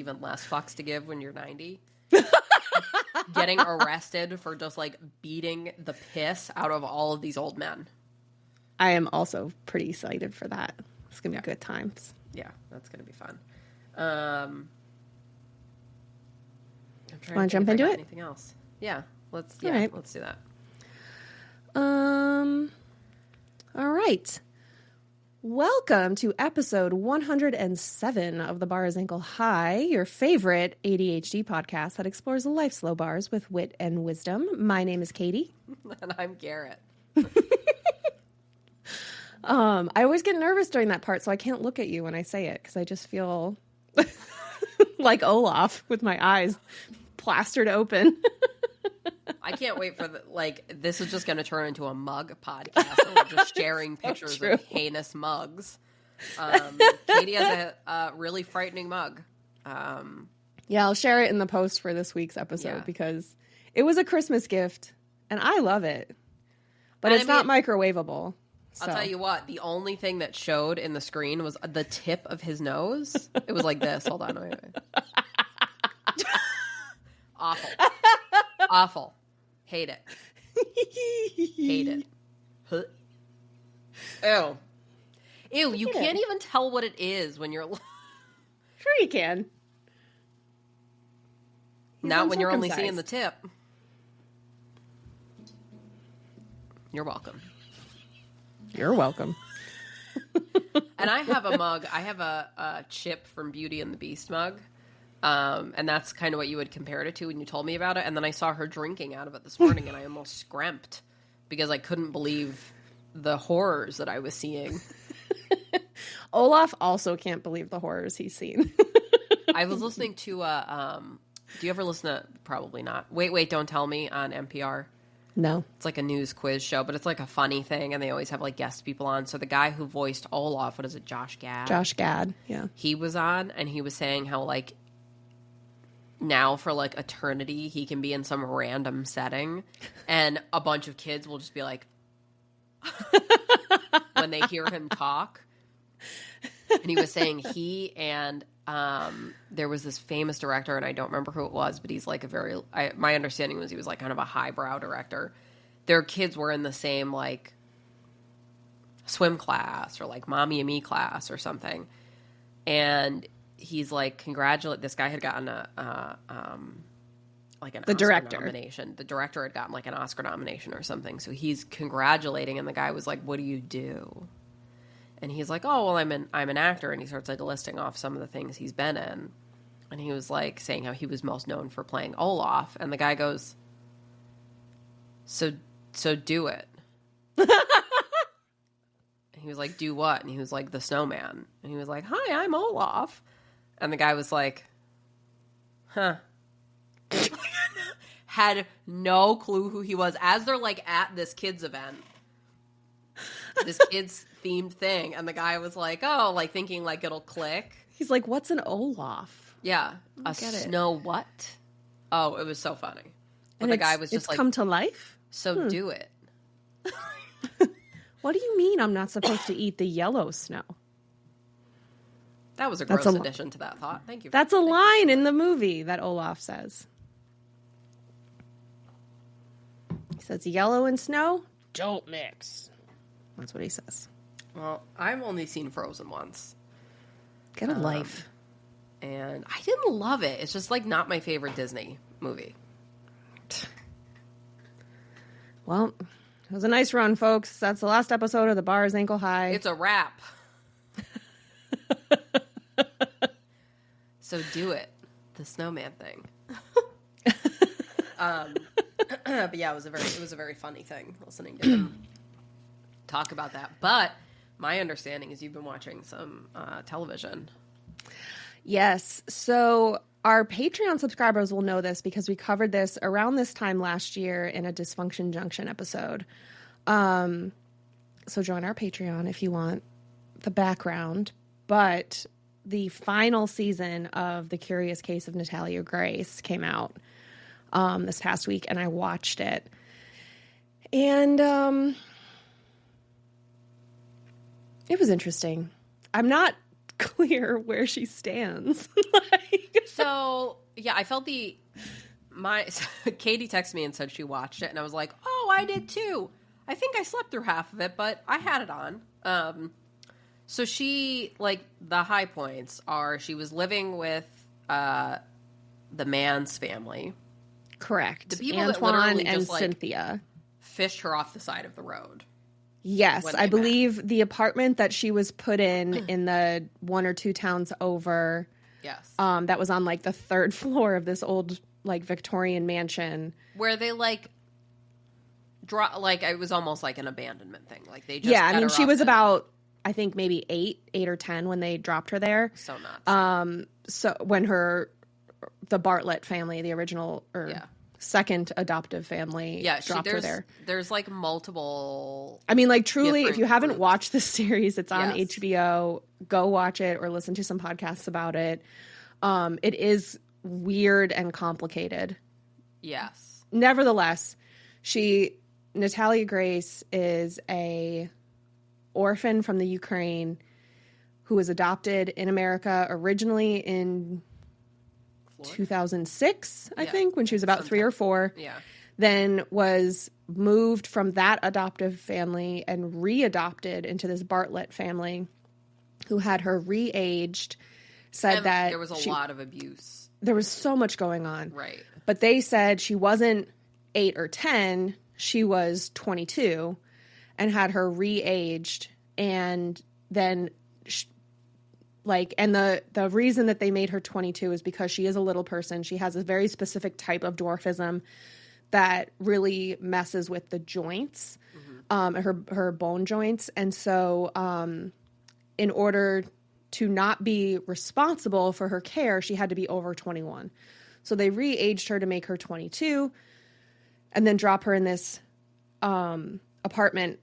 even less fucks to give when you're 90. Getting arrested for just, like, beating the piss out of all of these old men. I am also pretty excited for that. It's going to be good times. Yeah, that's going to be fun. I'm trying Want to jump into it? Anything else? Yeah, let's do that. All right. Welcome to episode 107 of The Bar is Ankle High, your favorite ADHD podcast that explores life's low bars with wit and wisdom. My name is Katie. And I'm Garrett. I always get nervous during that part, so I can't look at you when I say it, because I just feel like Olaf with my eyes plastered open. I can't wait for this is just going to turn into a mug podcast. So we're just sharing pictures of heinous mugs. Katie has a really frightening mug. Yeah, I'll share it in the post for this week's episode because it was a Christmas gift and I love it. But it's not microwavable. So. I'll tell you what, the only thing that showed in the screen was the tip of his nose. It was like this. Hold on. Wait. Awful. Awful. Hate it. Hate it. Ew. Ew, you can't even tell what it is when you're... Sure you can. Not when you're only seeing the tip. You're welcome. You're welcome. And I have a mug. I have a Chip from Beauty and the Beast mug. And that's kind of what you would compare it to when you told me about it. And then I saw her drinking out of it this morning and I almost scramped because I couldn't believe the horrors that I was seeing. Olaf also can't believe the horrors he's seen. I was listening to, do you ever listen to, probably not, Wait, Don't Tell Me on NPR? No. It's like a news quiz show, but it's like a funny thing and they always have like guest people on. So the guy who voiced Olaf, what is it, Josh Gad? Josh Gad, yeah. He was on and he was saying how like, now for like eternity he can be in some random setting and a bunch of kids will just be like when they hear him talk. And he was saying he and there was this famous director and I don't remember who it was, but he's like my understanding was he was like kind of a highbrow director. Their kids were in the same like swim class or like Mommy and Me class or something, and he's like, this guy had gotten like an Oscar nomination. The director had gotten like an Oscar nomination or something. So he's congratulating, and the guy was like, "What do you do?" And he's like, "Oh, well, I'm an actor." And he starts like listing off some of the things he's been in. And he was like saying how he was most known for playing Olaf. And the guy goes, "So do it." And he was like, "Do what?" And he was like, "The snowman." And he was like, "Hi, I'm Olaf." And the guy was like, huh. Had no clue who he was. As they're like at this kids event, this kids themed thing. And the guy was like, oh, like thinking like it'll click. He's like, what's an Olaf? Yeah. A snow what? Oh, it was so funny. But and the guy was just it's like, come to life? So do it. What do you mean I'm not supposed to eat the yellow snow? That was a gross addition to that thought. Thank you. That's a line in the movie that Olaf says. He says, yellow and snow, don't mix. That's what he says. Well, I've only seen Frozen once. Get a life. And I didn't love it. It's just like not my favorite Disney movie. Well, it was a nice run, folks. That's the last episode of The Bar is Ankle High. It's a wrap. So do it. The snowman thing. But yeah, it was a very funny thing listening to him talk about that. But my understanding is you've been watching some television. Yes. So our Patreon subscribers will know this because we covered this around this time last year in a Dysfunction Junction episode. So join our Patreon if you want the background. But the final season of The Curious Case of Natalia Grace came out this past week, and I watched it. And it was interesting. I'm not clear where she stands. So, yeah, I felt Katie texted me and said she watched it, and I was like, oh, I did too. I think I slept through half of it, but I had it on. So she, like, the high points are she was living with the man's family. Correct. The people Antoine that literally and just, like, Cynthia. fished her off the side of the road. Yes, I believe the apartment that she was put in the 1 or 2 towns over. Yes. That was on, like, the 3rd floor of this old, like, Victorian mansion. Where they, like, it was almost like an abandonment thing. Like, they just Yeah, I mean, she was and... about, I think, maybe 8 or 10 when they dropped her there. So nuts. So when the Bartlett family, the original, second adoptive family, dropped her there. There's, like, multiple... I mean, like, truly, if you haven't groups. watched this series, it's on HBO. Go watch it or listen to some podcasts about it. It is weird and complicated. Yes. Nevertheless, Natalia Grace is a orphan from the Ukraine who was adopted in America originally in 2006, I think, when she was about 3 or 4. Yeah. Then was moved from that adoptive family and re-adopted into this Bartlett family who had her re-aged, said that there was a lot of abuse. There was so much going on. Right. But they said she wasn't 8 or 10, she was 22 and had her re-aged, and then and the reason that they made her 22 is because she is a little person. She has a very specific type of dwarfism that really messes with the joints, her bone joints. And so in order to not be responsible for her care, she had to be over 21. So they re-aged her to make her 22 and then drop her in this apartment.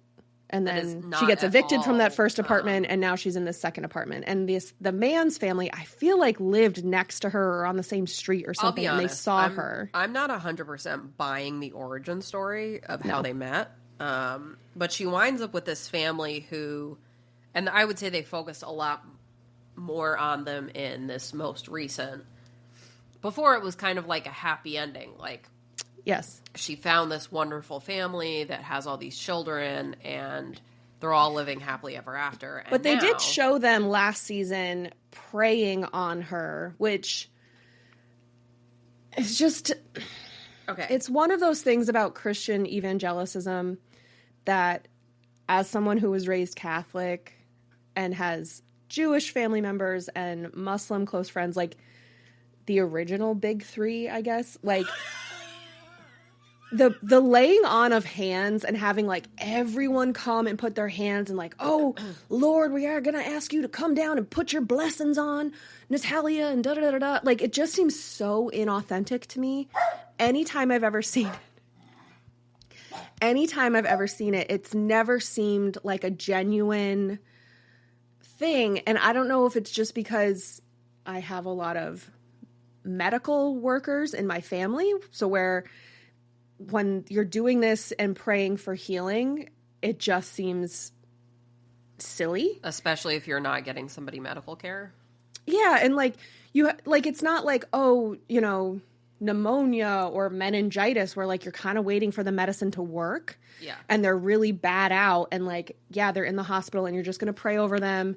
And then she gets evicted from that first apartment, and now she's in this second apartment. And the man's family, I feel like, lived next to her or on the same street or something, and they saw her. I'm not 100% buying the origin story of how they met. But she winds up with this family who, and I would say they focused a lot more on them in this most recent. Before, it was kind of like a happy ending, like... Yes. She found this wonderful family that has all these children, and they're all living happily ever after. And but they did show them last season preying on her, which is just... Okay. It's one of those things about Christian evangelicism that, as someone who was raised Catholic and has Jewish family members and Muslim close friends, like the original big 3, I guess, like... The laying on of hands and having, like, everyone come and put their hands and, like, oh, Lord, we are going to ask you to come down and put your blessings on Natalia and da-da-da-da-da. Like, it just seems so inauthentic to me. Anytime I've ever seen it, it's never seemed like a genuine thing. And I don't know if it's just because I have a lot of medical workers in my family, so where... when you're doing this and praying for healing, it just seems silly. Especially if you're not getting somebody medical care. Yeah, and it's not like, oh, pneumonia or meningitis where, like, you're kind of waiting for the medicine to work. Yeah. And they're really bad out and, like, yeah, they're in the hospital and you're just going to pray over them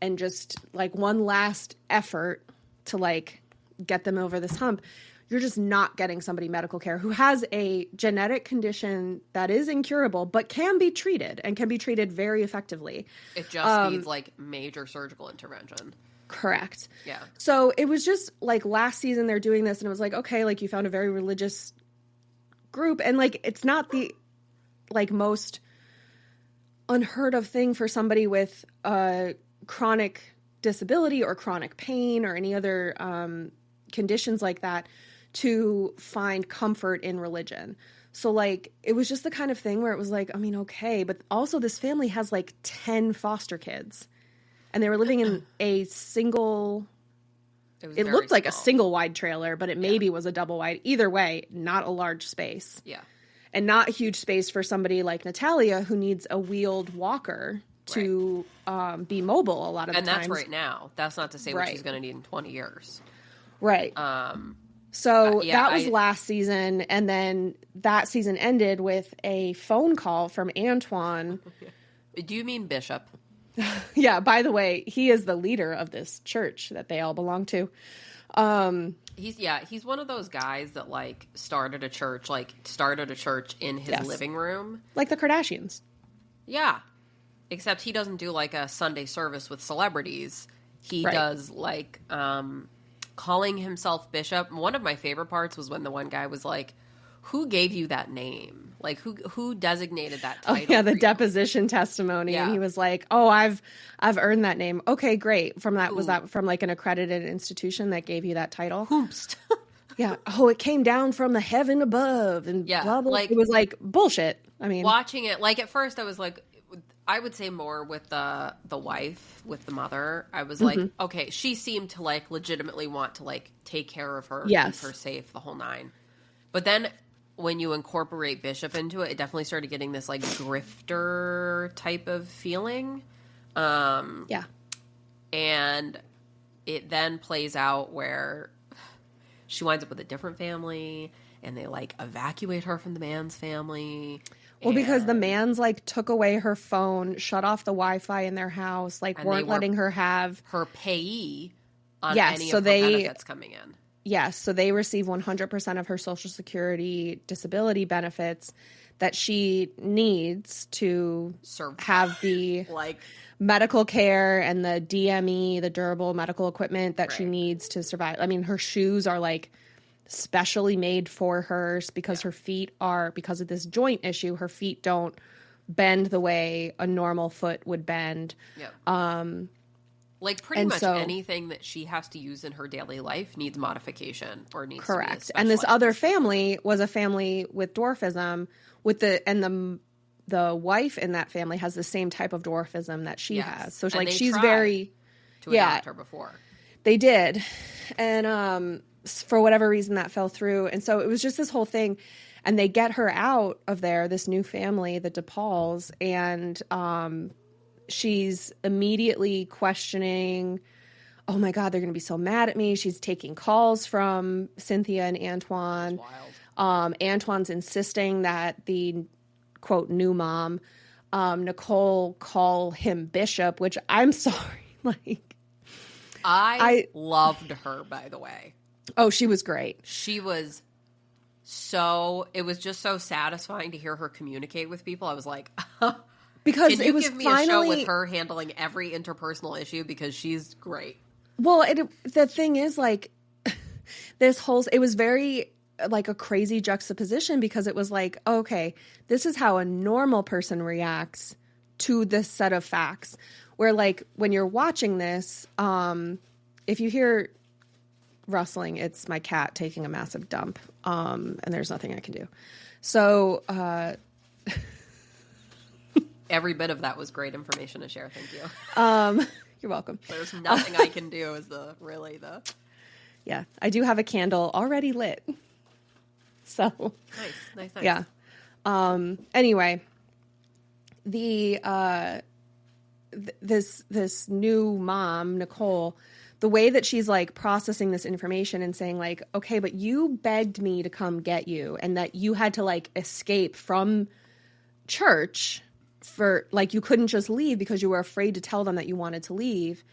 and just, like, one last effort to, like, get them over this hump. You're just not getting somebody medical care who has a genetic condition that is incurable, but can be treated and can be treated very effectively. It just needs, like, major surgical intervention. Correct. Yeah. So it was just, like, last season they're doing this, and it was like, okay, like, you found a very religious group, and, like, it's not the, like, most unheard of thing for somebody with a chronic disability or chronic pain or any other conditions like that to find comfort in religion. So, like, it was just the kind of thing where it was like, I mean, okay, but also this family has, like, 10 foster kids. And they were living in a single... It looked like a single wide trailer, but it maybe was a double wide. Either way, not a large space. Yeah. And not a huge space for somebody like Natalia who needs a wheeled walker to be mobile a lot of the times. And that's right now. That's not to say what she's going to need in 20 years. Right. So that was last season, and then that season ended with a phone call from Antoine. Do you mean Bishop? Yeah, by the way, he is the leader of this church that they all belong to. He's one of those guys that like started a church in his living room. Like the Kardashians. Yeah. Except he doesn't do like a Sunday service with celebrities. He does like calling himself Bishop. One of my favorite parts was when the one guy was like, "Who gave you that name? Like who designated that title?" Oh yeah, the deposition testimony. Yeah. And he was like, "Oh, I've earned that name." Okay, great. Was that from like an accredited institution that gave you that title? Hoopst. Yeah. Oh, it came down from the heaven above and blah blah. Like, it was like bullshit. I mean, watching it, like at first I was like, I would say more with the wife, with the mother. I was like, okay, she seemed to like legitimately want to like take care of her, keep her safe, the whole nine. But then when you incorporate Bishop into it, it definitely started getting this like grifter type of feeling. Yeah. And it then plays out where she winds up with a different family and they like evacuate her from the man's family. Well, because the man's like took away her phone, shut off the Wi-Fi in their house, like weren't letting her have her payee on any of her benefits coming in. Yes, so they receive 100% of her Social Security disability benefits that she needs to have the like medical care and the DME, the durable medical equipment that she needs to survive. I mean, her shoes are like specially made for her because her feet are, because of this joint issue, her feet don't bend the way a normal foot would bend. Yep. Like pretty much anything that she has to use in her daily life needs modification or needs to be and this other family was a family with dwarfism the wife in that family has the same type of dwarfism that she has. So like she's very to adopt her before. They did. And for whatever reason that fell through. And so it was just this whole thing. And they get her out of there, this new family, the DePauls, and she's immediately questioning, oh my God, they're going to be so mad at me. She's taking calls from Cynthia and Antoine. Antoine's insisting that the, quote, new mom, Nicole, call him Bishop, which I'm sorry. Like, I loved her, by the way. Oh, she was great. She was it was just so satisfying to hear her communicate with people. I was like, because can you give me a show with her handling every interpersonal issue, because she's great. Well, the thing is, like, it was very like a crazy juxtaposition, because it was like, okay, this is how a normal person reacts to this set of facts, where like when you're watching this, if you hear rustling, it's my cat taking a massive dump, and there's nothing I can do. So every bit of that was great information to share. Thank you. You're welcome. There's nothing I can do is yeah, I do have a candle already lit. So nice. Yeah. Anyway, this new mom, Nicole, the way that she's like processing this information and saying like, okay, but you begged me to come get you, and that you had to like escape from church for like, you couldn't just leave because you were afraid to tell them that you wanted to leave.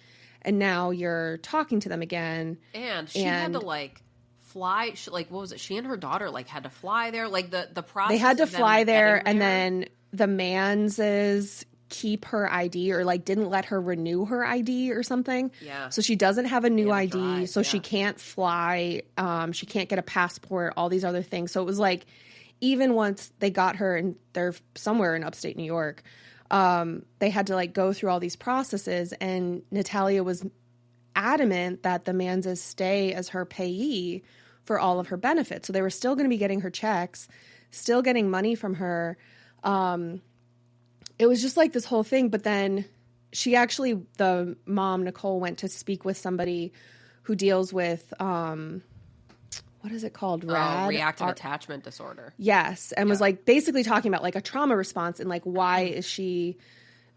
And now you're talking to them again. And she had to like fly. Like, what was it? She and her daughter like had to fly there. Like the process. They had to fly there, and then the Manses keep her ID, or like didn't let her renew her ID or something. Yeah. So she doesn't have a new ID. So she can't fly. She can't get a passport, all these other things. So it was like, even once they got her, and they're somewhere in upstate New York, they had to like go through all these processes, and Natalia was adamant that the Manses stay as her payee for all of her benefits. So they were still going to be getting her checks, still getting money from her. It was just like this whole thing. But then the mom, Nicole, went to speak with somebody who deals with, what is it called? Reactive attachment disorder. Yes. And was like basically talking about like a trauma response, and like, why is she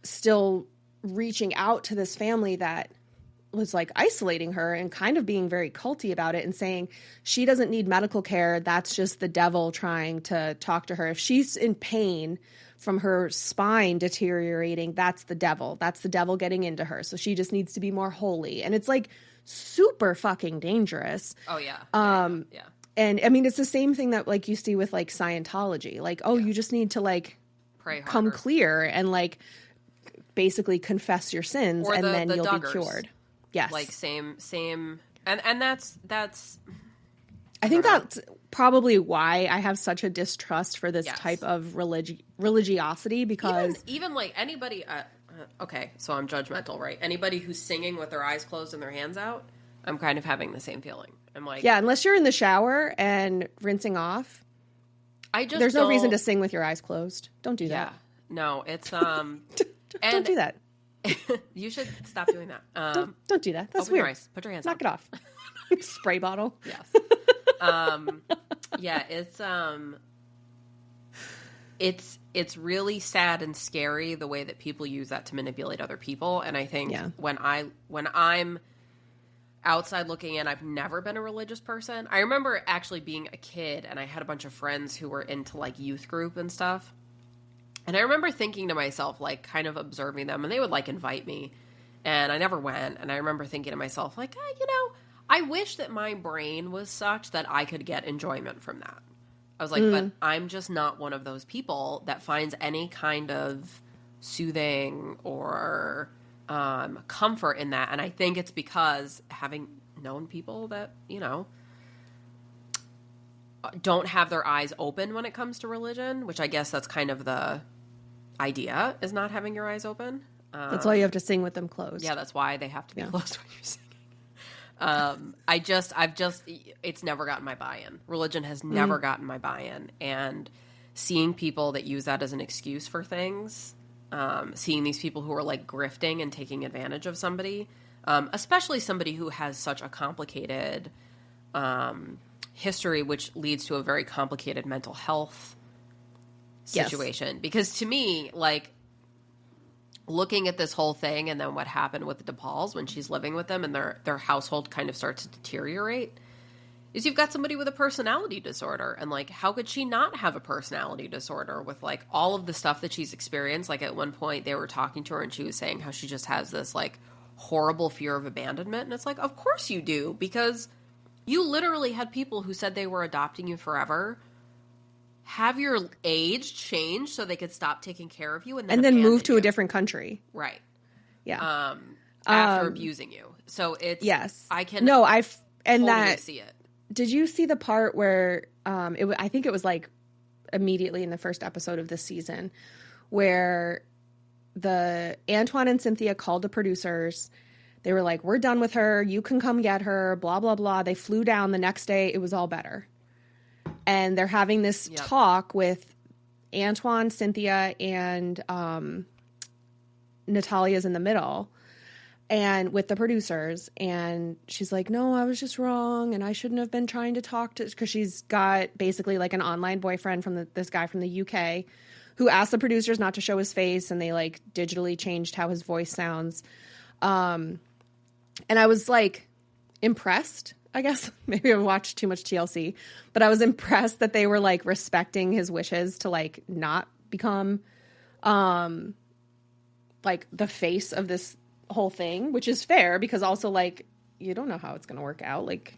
still reaching out to this family that was like isolating her and kind of being very culty about it and saying she doesn't need medical care. That's just the devil trying to talk to her. If she's in pain from her spine deteriorating, that's the devil. That's the devil getting into her. So she just needs to be more holy. And it's like super fucking dangerous. Oh yeah. Yeah. And I mean, it's the same thing that like you see with like Scientology. Like, oh, you just need to like pray harder. come clear and like basically confess your sins, or and then you'll Duggars. be cured. Yes. Like same, and that's. I think that's probably why I have such a distrust for this type of religiosity, because even like anybody. Okay, so I'm judgmental, right? Anybody who's singing with their eyes closed and their hands out, I'm kind of having the same feeling. I'm like, yeah, unless you're in the shower and rinsing off, there's no reason to sing with your eyes closed. Don't do that. Yeah, no, it's don't do that. You should stop doing that. Don't do that. That's open weird. Your eyes. Put your hands. Knock it off. Spray bottle. Yes. Yeah, it's really sad and scary the way that people use that to manipulate other people. And I think when I'm outside looking in, I've never been a religious person. I remember actually being a kid and I had a bunch of friends who were into like youth group and stuff. And I remember thinking to myself, like kind of observing them, and they would like invite me and I never went. And I remember thinking to myself like, I wish that my brain was such that I could get enjoyment from that. I was like, but I'm just not one of those people that finds any kind of soothing or comfort in that. And I think it's because having known people that, don't have their eyes open when it comes to religion, which I guess that's kind of the idea, is not having your eyes open. That's why you have to sing with them closed. Yeah, that's why they have to be closed when you're singing. It's never gotten my buy-in. Religion has never gotten my buy-in. And seeing people that use that as an excuse for things, seeing these people who are like grifting and taking advantage of somebody, especially somebody who has such a complicated history, which leads to a very complicated mental health situation. Yes. Because to me, like, looking at this whole thing and then what happened with the DePauls when she's living with them and their household kind of starts to deteriorate, is you've got somebody with a personality disorder. And like, how could she not have a personality disorder with like all of the stuff that she's experienced? Like at one point they were talking to her and she was saying how she just has this like horrible fear of abandonment. And it's like, of course you do, because you literally had people who said they were adopting you forever have your age change so they could stop taking care of you and then move to a different country. Right. Yeah. After abusing you. So it's, I can totally see it. Did you see the part where, I think it was like immediately in the first episode of this season where Antoine and Cynthia called the producers. They were like, we're done with her. You can come get her, blah, blah, blah. They flew down the next day. It was all better. And they're having this talk with Antoine, Cynthia, and Natalia's in the middle, and with the producers. And she's like, no, I was just wrong. And I shouldn't have been trying to talk to, because she's got basically like an online boyfriend from this guy from the UK who asked the producers not to show his face. And they like digitally changed how his voice sounds. And I was like impressed. I guess maybe I've watched too much TLC, but I was impressed that they were like respecting his wishes to like not become like the face of this whole thing, which is fair because also like you don't know how it's going to work out. Like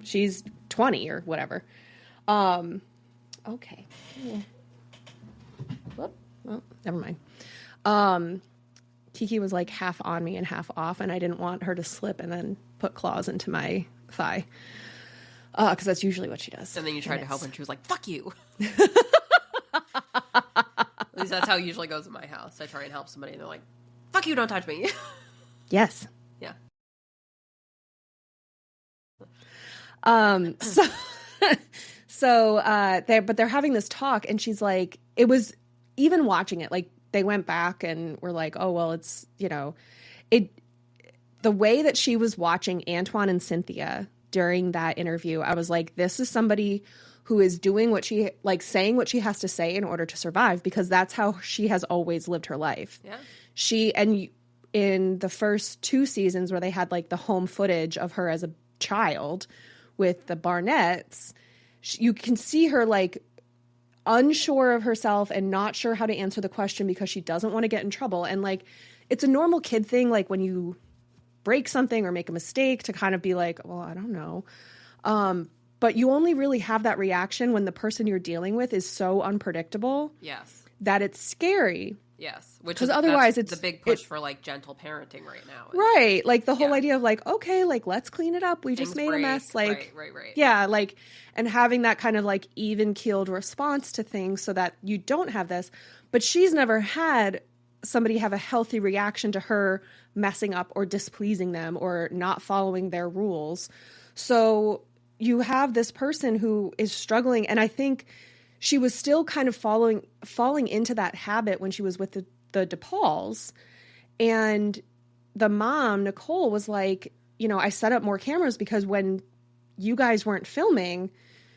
she's 20 or whatever. Okay. Whoop. Well, never mind. Kiki was like half on me and half off, and I didn't want her to slip and then put claws into my thigh, because that's usually what she does. And then you tried to help her and she was like, fuck you. At least that's how it usually goes in my house. I try and help somebody and they're like, fuck you, don't touch me. Yes. Yeah. But they're having this talk, and she's like, it was even watching it, like they went back and were like, oh, well, it's, the way that she was watching Antoine and Cynthia during that interview, I was like, this is somebody who is doing what she, like saying what she has to say in order to survive, because that's how she has always lived her life. Yeah. in the first 2 seasons where they had like the home footage of her as a child with the Barnetts, you can see her like unsure of herself and not sure how to answer the question because she doesn't want to get in trouble. And like, it's a normal kid thing. Like when you break something or make a mistake to kind of be like, well, I don't know. But you only really have that reaction when the person you're dealing with is so unpredictable. Yes. That it's scary. Yes. Which is otherwise it's the big push for like gentle parenting right now. Right. Like the whole idea of like, okay, like let's clean it up. We just made a mess. Like, right. Yeah. Like, and having that kind of like even keeled response to things so that you don't have this. But she's never had somebody have a healthy reaction to her messing up or displeasing them or not following their rules. So you have this person who is struggling. And I think she was still kind of falling into that habit when she was with the DePauls. And the mom, Nicole, was like, you know, I set up more cameras because when you guys weren't filming,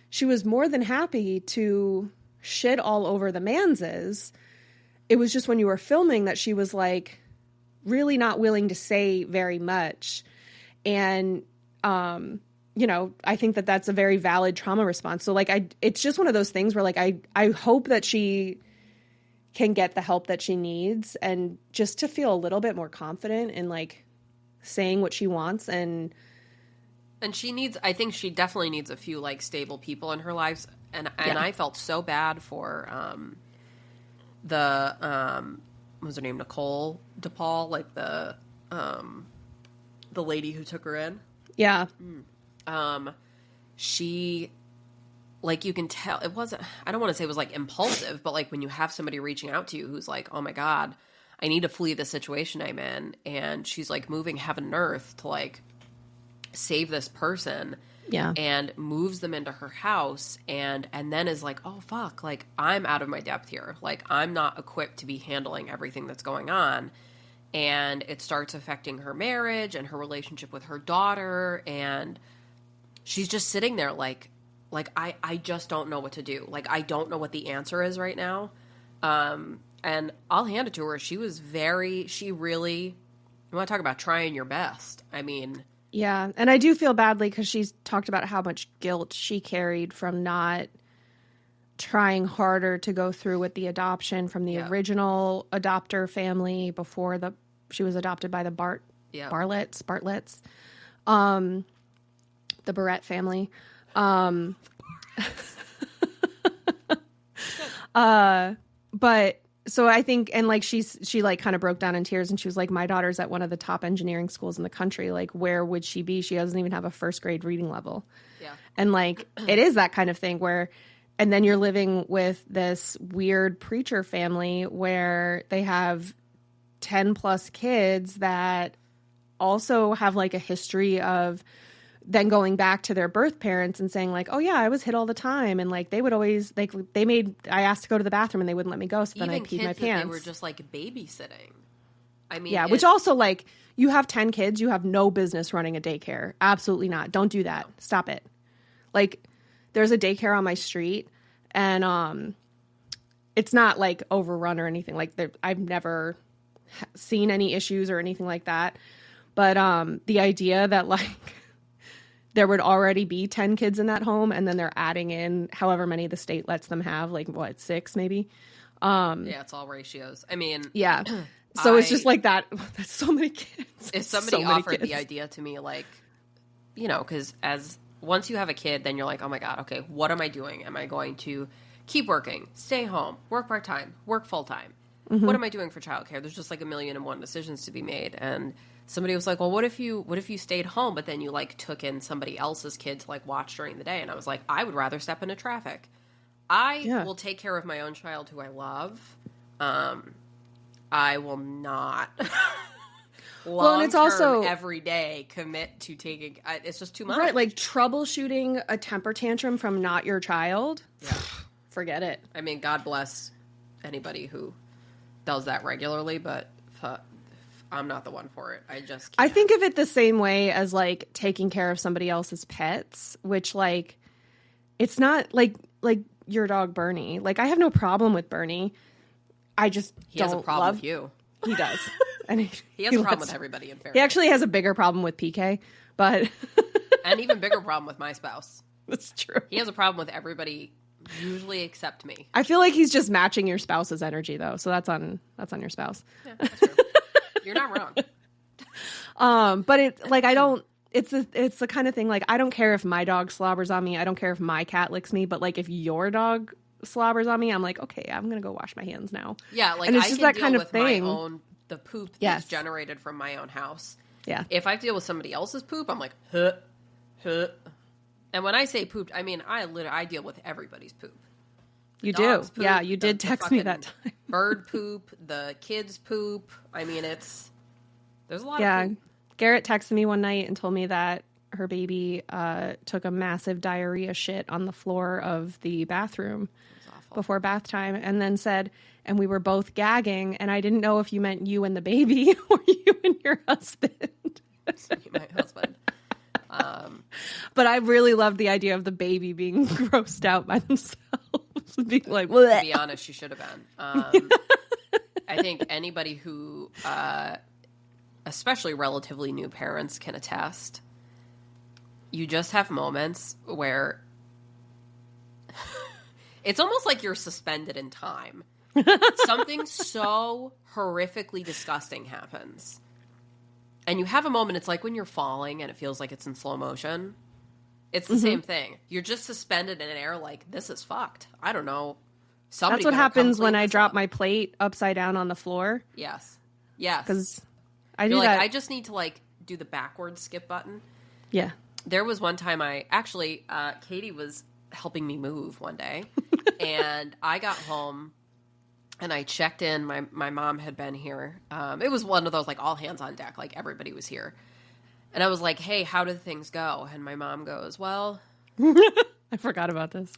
she was more than happy to shit all over the Manses. It was just when you were filming that she was like really not willing to say very much. And, you know, I think that that's a very valid trauma response. So like, it's just one of those things where like, I hope that she can get the help that she needs and just to feel a little bit more confident in like saying what she wants. And she needs, I think she definitely needs a few like stable people in her lives. And I felt so bad for, what was her name? Nicole DePaul, like the lady who took her in. Yeah. She, like, you can tell it wasn't, I don't want to say it was like impulsive, but like when you have somebody reaching out to you who's like, oh my God, I need to flee the situation I'm in. And she's like moving heaven and earth to like save this person. Yeah. And moves them into her house and then is like, oh fuck, like I'm out of my depth here. Like I'm not equipped to be handling everything that's going on. And it starts affecting her marriage and her relationship with her daughter. And she's just sitting there like I just don't know what to do. Like, I don't know what the answer is right now. And I'll hand it to her. She really, you want to talk about trying your best. I mean. Yeah. And I do feel badly because she's talked about how much guilt she carried from not trying harder to go through with the adoption from the original adopter family before she was adopted by the Bartletts, the Barrett family. But so I think, and like she like kind of broke down in tears and she was like, my daughter's at one of the top engineering schools in the country. Like, where would she be? She doesn't even have a first grade reading level. Yeah. And like, it is that kind of thing where, and then you're living with this weird preacher family where they have 10 plus kids that also have like a history of then going back to their birth parents and saying like, oh yeah, I was hit all the time. And like, they would always like, I asked to go to the bathroom and they wouldn't let me go. So then I peed my pants. They were just like babysitting. I mean, yeah, which also like, you have 10 kids, you have no business running a daycare. Absolutely not. Don't do that. Stop it. Like, there's a daycare on my street and it's not like overrun or anything like that. I've never seen any issues or anything like that. But the idea that like there would already be 10 kids in that home and then they're adding in however many the state lets them have, like what, 6 maybe? Yeah, it's all ratios. I mean, yeah. So it's just like that. That's so many kids. If somebody offered the idea to me, like, you know, because once you have a kid, then you're like, oh my God, okay, what am I doing? Am I going to keep working, stay home, work part-time, work full-time? Mm-hmm. What am I doing for childcare? There's just like 1,000,001 decisions to be made. And somebody was like, well, what if you stayed home, but then you like took in somebody else's kid to like watch during the day? And I was like, I would rather step into traffic. I will take care of my own child who I love. I will not well, and it's also every day commit to taking, it's just too much. Right. Like troubleshooting a temper tantrum from not your child. Yeah. Forget it. I mean, God bless anybody who does that regularly, but I'm not the one for it. I just can't. I think of it the same way as like taking care of somebody else's pets, which like it's not like your dog Bernie. Like I have no problem with Bernie. I just he has a problem with you. He does. And he has a problem with everybody in fairness. He actually has a bigger problem with PK, but an even bigger problem with my spouse. That's true. He has a problem with everybody, usually except me. I feel like he's just matching your spouse's energy, though. So that's on your spouse. Yeah, that's true. You're not wrong. But it's the kind of thing, like, I don't care if my dog slobbers on me. I don't care if my cat licks me. But, like, if your dog slobbers on me, I'm like, okay, I'm going to go wash my hands now. Yeah, like, and it's I just can that deal kind of with thing. my own, the poop that's generated from my own house. Yeah. If I deal with somebody else's poop, I'm like, huh. And when I say poop, I mean, I deal with everybody's poop. You do. Poop, yeah, you did text me that time. Bird poop, the kids poop. I mean, there's a lot of poop. Garrett texted me one night and told me that her baby took a massive diarrhea shit on the floor of the bathroom before bath time, and then said, and we were both gagging, and I didn't know if you meant you and the baby or you and your husband. My husband. But I really loved the idea of the baby being grossed out by themselves. Being like, bleh. To be honest, she should have been. I think anybody who, especially relatively new parents, can attest. You just have moments where it's almost like you're suspended in time. Something so horrifically disgusting happens. And you have a moment, it's like when you're falling and it feels like it's in slow motion. It's the same thing. You're just suspended in air like, this is fucked. I don't know. That's what happens when I drop my plate upside down on the floor. Yes. Yes. Because I do like, that. I just need to, like, do the backward skip button. Yeah. There was one time Katie was helping me move one day. And I got home and I checked in. My mom had been here. It was one of those, like, all hands on deck. Like, everybody was here. And I was like, hey, how did things go? And my mom goes, well... I forgot about this.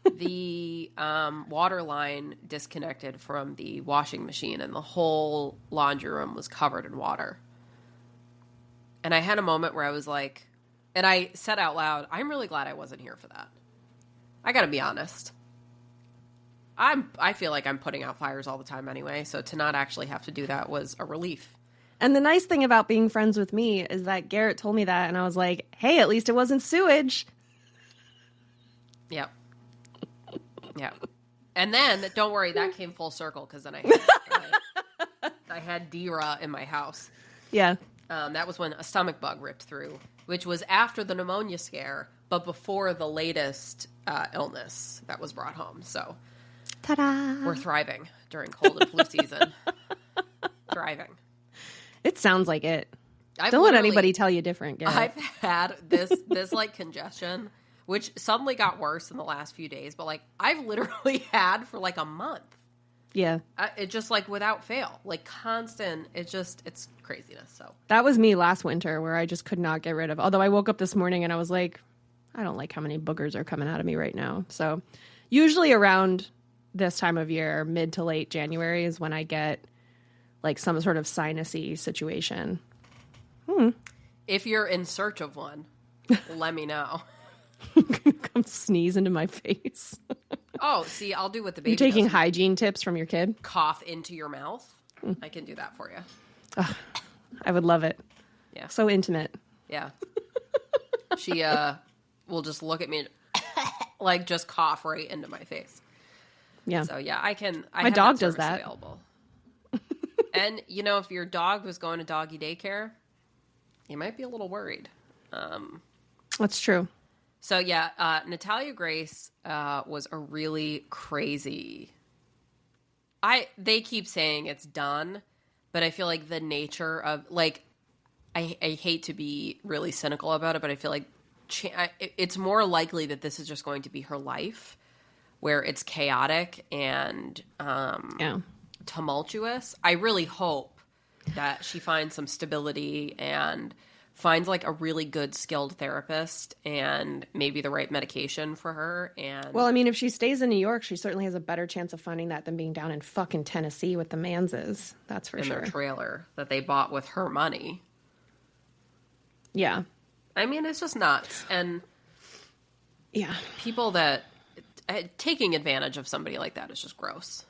The water line disconnected from the washing machine, and the whole laundry room was covered in water. And I had a moment where I was like... And I said out loud, I'm really glad I wasn't here for that. I gotta be honest. I feel like I'm putting out fires all the time anyway, so to not actually have to do that was a relief. And the nice thing about being friends with me is that Garrett told me that, and I was like, hey, at least it wasn't sewage. Yep. Yeah. And then, don't worry, that came full circle, because then I had DERA in my house. Yeah. That was when a stomach bug ripped through, which was after the pneumonia scare, but before the latest illness that was brought home. So, ta-da! We're thriving during cold and flu season. Thriving. It sounds like it. Don't let anybody tell you different, Garrett. I've had this like congestion, which suddenly got worse in the last few days, but like I've literally had for like a month. Yeah. It just like without fail, like constant. It's craziness. So that was me last winter where I just could not get rid of. Although I woke up this morning and I was like, I don't like how many boogers are coming out of me right now. So usually around this time of year, mid to late January is when I get like some sort of sinusy situation. If you're in search of one, let me know. Come sneeze into my face. Oh, see, I'll do what the baby You're taking does. hygiene tips from your kid? Cough into your mouth. I can do that for you. Oh, I would love it. Yeah. So intimate. Yeah. She will just look at me and like just cough right into my face. Yeah. So yeah, My dog does that. Available. And you know, if your dog was going to doggy daycare, you might be a little worried. That's true. So yeah, Natalia Grace was a really crazy. They keep saying it's done, but I feel like the nature of like, I hate to be really cynical about it, but I feel like it's more likely that this is just going to be her life, where it's chaotic and tumultuous. I really hope that she finds some stability and finds like a really good skilled therapist and maybe the right medication for her. And well, I mean, if she stays in New York, she certainly has a better chance of finding that than being down in fucking Tennessee with the Manses. That's for sure. In their trailer that they bought with her money. Yeah. I mean, it's just nuts. And yeah, people that taking advantage of somebody like that is just gross.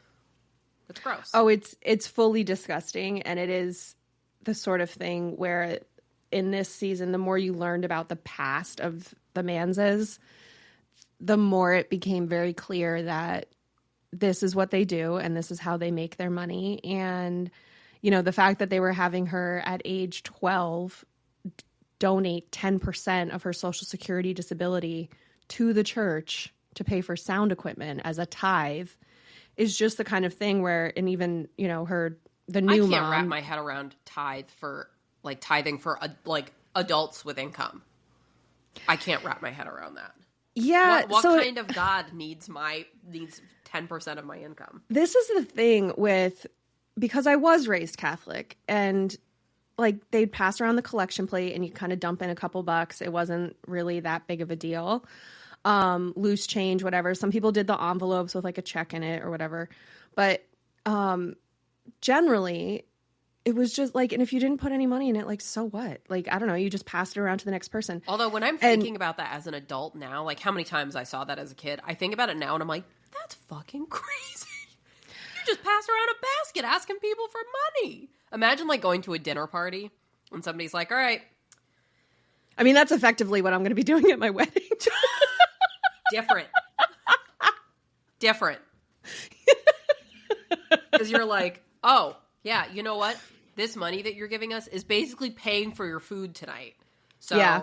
It's gross. Oh, it's fully disgusting, and it is the sort of thing where in this season, the more you learned about the past of the Manses, the more it became very clear that this is what they do and this is how they make their money. And, you know, the fact that they were having her at age 12 donate 10% of her Social Security disability to the church to pay for sound equipment as a tithe is just the kind of thing where, and even, you know, the new mom. I can't wrap my head around tithing for like adults with income. I can't wrap my head around that. Yeah. What kind of God needs 10% of my income? This is the thing because I was raised Catholic, and like they'd pass around the collection plate and you kind of dump in a couple bucks. It wasn't really that big of a deal. Loose change, whatever. Some people did the envelopes with like a check in it or whatever. But generally it was just like, and if you didn't put any money in it, like, so what? Like, I don't know, you just passed it around to the next person. Although when I'm thinking about that as an adult now, like how many times I saw that as a kid, I think about it now and I'm like, that's fucking crazy. You just pass around a basket asking people for money. Imagine like going to a dinner party and somebody's like, all right. I mean, that's effectively what I'm going to be doing at my wedding. Different. Because you're like, oh, yeah, you know what? This money that you're giving us is basically paying for your food tonight. So yeah.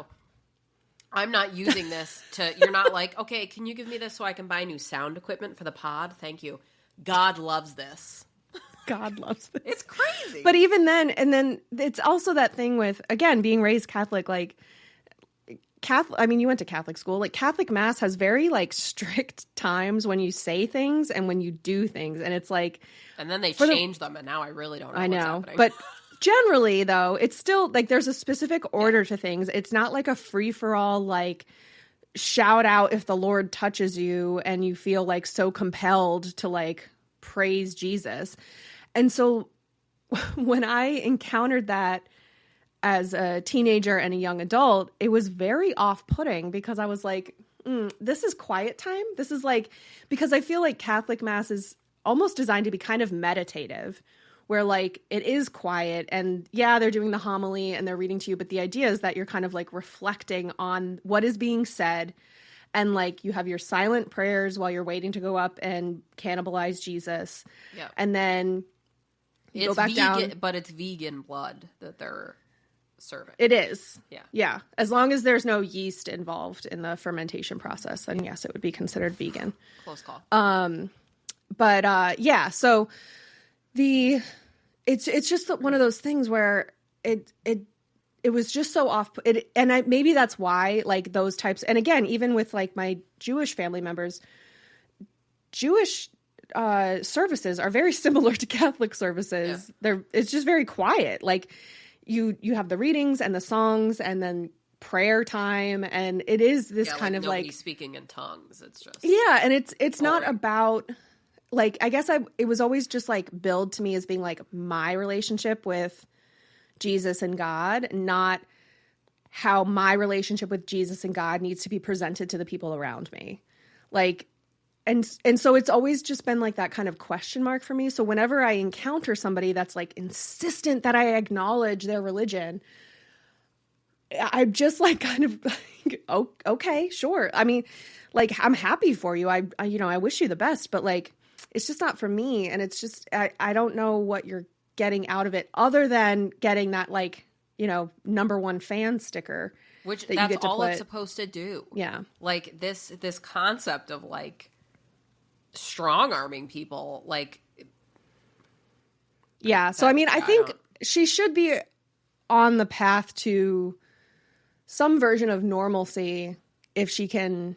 I'm not using this you're not like, okay, can you give me this so I can buy new sound equipment for the pod? Thank you. God loves this. God loves this. It's crazy. But even then, and then it's also that thing with, again, being raised Catholic, like, Catholic, I mean, you went to Catholic school. Like, Catholic Mass has very, like, strict times when you say things and when you do things. And it's like... And then they change them, and now I really don't know what's happening. But generally, though, it's still, like, there's a specific order to things. It's not like a free-for-all, like, shout out if the Lord touches you and you feel, like, so compelled to, like, praise Jesus. And so when I encountered that as a teenager and a young adult, it was very off-putting because I was like, this is quiet time. This is like, because I feel like Catholic Mass is almost designed to be kind of meditative, where like it is quiet and yeah, they're doing the homily and they're reading to you. But the idea is that you're kind of like reflecting on what is being said. And like you have your silent prayers while you're waiting to go up and cannibalize Jesus. Yeah. And then you go back down. But it's vegan blood that they're serving. It is. Yeah. Yeah. As long as there's no yeast involved in the fermentation process, then yes, it would be considered vegan. Close call. But yeah, so it's just one of those things where it was just so off. Maybe that's why like those types. And again, even with like my Jewish family members, Jewish services are very similar to Catholic services. Yeah. It's just very quiet. Like you have the readings and the songs and then prayer time, and it is this kind of like speaking in tongues. It's just and it's not about. Like, I guess it was always just like billed to me as being like my relationship with Jesus and God, not how my relationship with Jesus and God needs to be presented to the people around me. Like, and so it's always just been like that kind of question mark for me. So whenever I encounter somebody that's like insistent that I acknowledge their religion, I'm just like kind of like, oh, okay, sure. I mean, like, I'm happy for you. I wish you the best, but like, it's just not for me. And it's just, I don't know what you're getting out of it other than getting that like, #1 fan sticker. Which that's all it's supposed to do. Yeah. Like this concept of like strong arming people, like. Yeah. So, I mean, I think she should be on the path to some version of normalcy if she can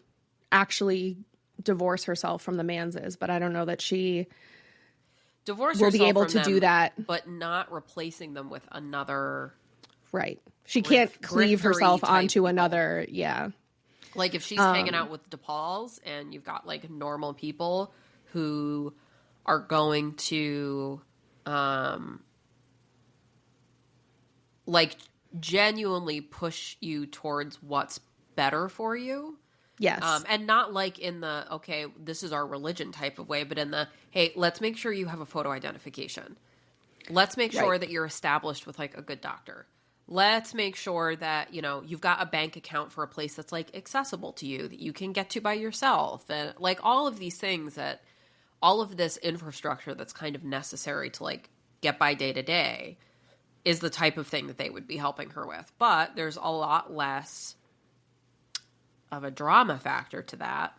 actually divorce herself from the Manses, but I don't know that she will be able to do that. But not replacing them with another. Right. She can't cleave herself onto another. Yeah. Like if she's hanging out with DePauls and you've got like normal people who are going to like genuinely push you towards what's better for you. Yes. And not like in the, okay, this is our religion type of way, but in the, hey, let's make sure you have a photo identification. Let's make sure Right. that you're established with like a good doctor. Let's make sure that, you've got a bank account for a place that's like accessible to you, that you can get to by yourself. And like all of these things all of this infrastructure that's kind of necessary to like get by day to day is the type of thing that they would be helping her with. But there's a lot less of a drama factor to that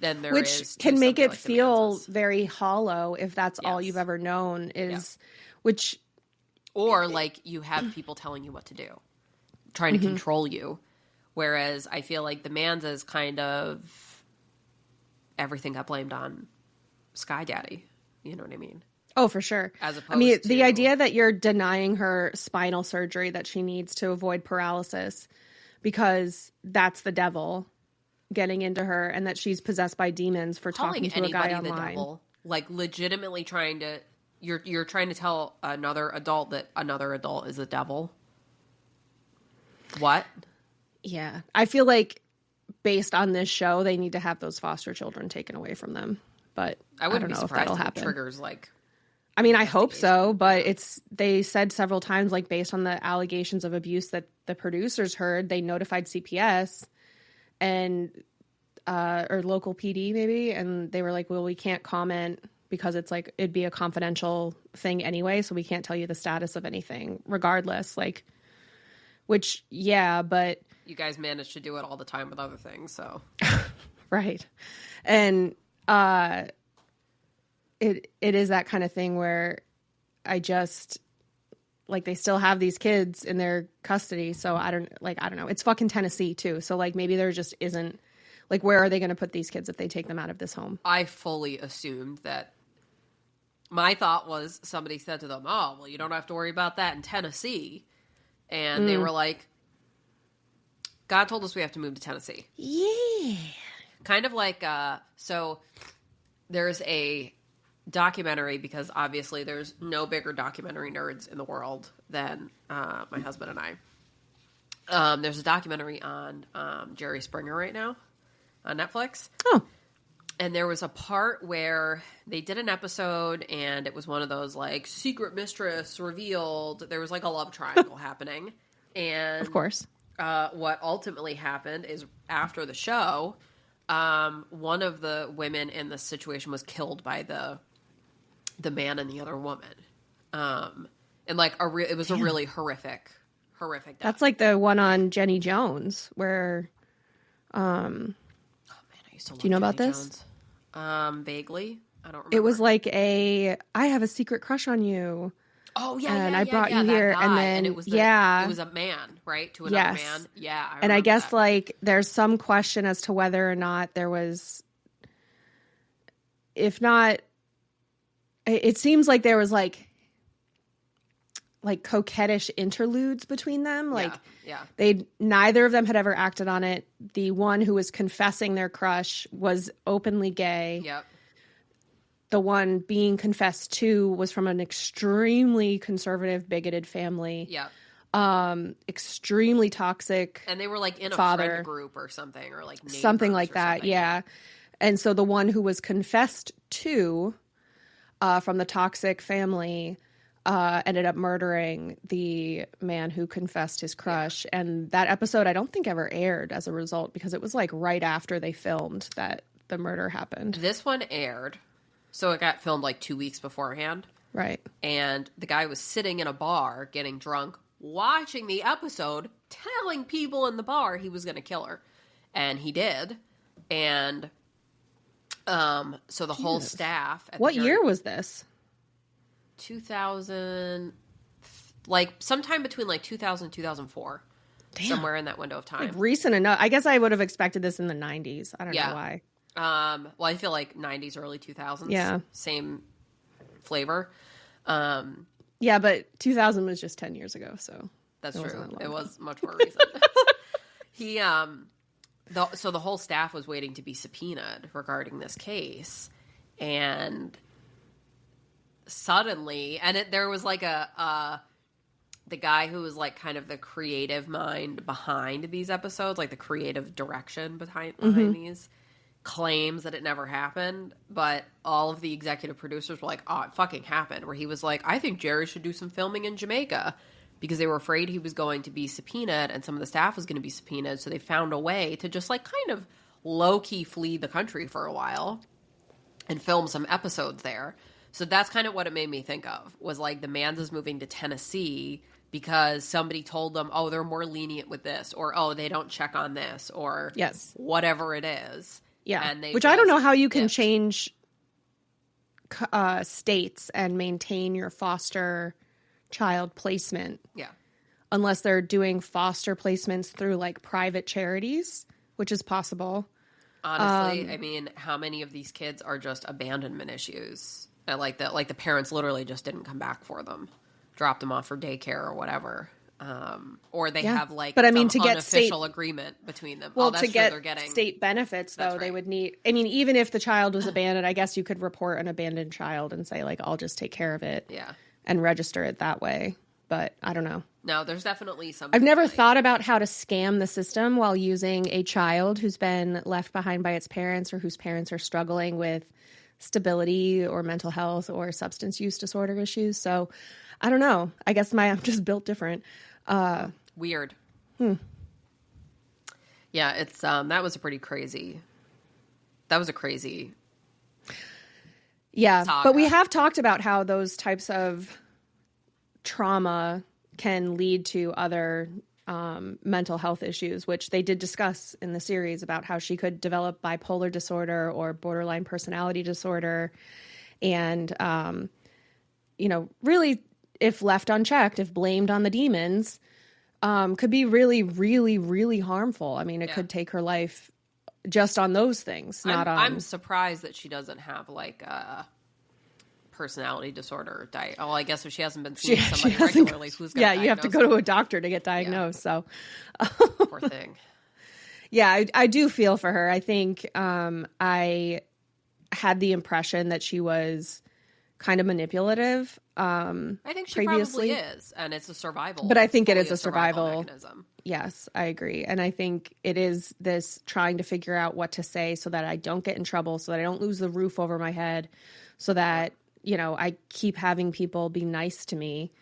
than there Which is to can make something it like the feel Manses. very hollow if that's all Yes. you've ever known which Or like you have people telling you what to do, trying to control you. Whereas I feel like the Manses kind of everything got blamed on Sky Daddy. You know what I mean? oh, for sure. As I mean, opposed the to- idea that you're denying her spinal surgery that she needs to avoid paralysis because that's the devil getting into her and that she's possessed by demons for calling talking to a guy anybody the online. devil, like legitimately trying to you're trying to tell another adult that another adult is a devil. What? Yeah. I feel like based on this show, they need to have those foster children taken away from them. But I wouldn't don't be know if surprised that'll if it happen. triggers like I mean, I hope so, but they said several times, like based on the allegations of abuse that the producers heard, they notified CPS and or local PD maybe, and they were like, well, we can't comment because it's like it'd be a confidential thing anyway, so we can't tell you the status of anything regardless. Like, which but you guys manage to do it all the time with other things, so right. And it is that kind of thing where I just like they still have these kids in their custody, so I don't know. It's fucking Tennessee too, so like maybe there just isn't like where are they going to put these kids if they take them out of this home? I fully assumed that. My thought was somebody said to them, "Oh, well, you don't have to worry about that in Tennessee," and they were like, "God told us we have to move to Tennessee." Yeah. Kind of like, so there's a documentary, because obviously there's no bigger documentary nerds in the world than my husband and I. There's a documentary on Jerry Springer right now on Netflix. Oh. And there was a part where they did an episode and it was one of those like secret mistress revealed. There was like a love triangle happening. And Of course. What ultimately happened is after the show, one of the women in the situation was killed by the man and the other woman. And like it was a really horrific death. That's like the one on Jenny Jones where I used to love do you know about Jenny this? Jones. Vaguely. I don't remember. it was like I have a secret crush on you. Oh yeah, and yeah, I yeah, brought yeah, you that here, guy. and then it was it was a man, right, to another Yes. man. Yeah, And I remember guess that. like there's some question as to whether or not there was, if not, it seems like there was like coquettish interludes between them. Like yeah, neither of them had ever acted on it. The one who was confessing their crush was openly gay. yep. The one being confessed to was from an extremely conservative, bigoted family. Yep. Extremely toxic. And they were like in a father. friend group or something, or like Something neighbors like or that. something. Yeah. And so the one who was confessed to from the toxic family ended up murdering the man who confessed his crush. Yeah. And that episode I don't think ever aired as a result because it was like right after they filmed that the murder happened. This one aired, so it got filmed like 2 weeks beforehand. Right. And the guy was sitting in a bar getting drunk, watching the episode, telling people in the bar he was going to kill her. And he did. And so the whole staff... What year was this? 2000... Like, sometime between, like, 2000 and 2004. Damn. Somewhere in that window of time. Like recent enough. I guess I would have expected this in the 90s. I don't know why. Well, I feel like 90s, early 2000s. Yeah. Same flavor. Yeah, but 2000 was just 10 years ago, so... That's true. that long It ago. was much more recent. So the whole staff was waiting to be subpoenaed regarding this case, and suddenly, there was like the guy who was like kind of the creative mind behind these episodes, like the creative direction behind these, claims that it never happened, but all of the executive producers were like, oh, it fucking happened, where he was like, I think Jerry should do some filming in Jamaica, because they were afraid he was going to be subpoenaed and some of the staff was going to be subpoenaed, so they found a way to just like kind of low-key flee the country for a while and film some episodes there. So that's kind of what it made me think of, was like the Manzas moving to Tennessee because somebody told them, oh, they're more lenient with this, or oh, they don't check on this, or yes, whatever it is. Yeah, and which I don't know how you can change states and maintain your foster child placement. Yeah. Unless they're doing foster placements through like private charities, which is possible. Honestly, I mean, how many of these kids are just abandonment issues? Like the parents literally just didn't come back for them, dropped them off for daycare or whatever. Or they have like, but I mean, to get unofficial agreement between them. Well, that's to true, get they're getting state benefits, though, right. they would need. I mean, even if the child was abandoned, I guess you could report an abandoned child and say like, I'll just take care of it, and register it that way. But I don't know. No, there's definitely something. I've never thought about how to scam the system while using a child who's been left behind by its parents or whose parents are struggling with stability or mental health or substance use disorder issues. So I don't know. I guess I'm just built different. Weird. Yeah, it's that was a pretty crazy. That was a crazy. Yeah, saga. But we have talked about how those types of trauma can lead to other mental health issues, which they did discuss in the series about how she could develop bipolar disorder or borderline personality disorder. And, really, if left unchecked, if blamed on the demons, could be really, really, really harmful. I mean, it could take her life just on those things. I'm surprised that she doesn't have like a personality disorder. Well, I guess if she hasn't been seeing somebody regularly, who's going to diagnose you have to go to a doctor to get diagnosed. So, poor thing. Yeah, I do feel for her. I think I had the impression that she was kind of manipulative. I think she previously. probably is, and it's a survival. But I think it is a survival mechanism. Yes, I agree. And I think it is this trying to figure out what to say so that I don't get in trouble, so that I don't lose the roof over my head, so that, I keep having people be nice to me,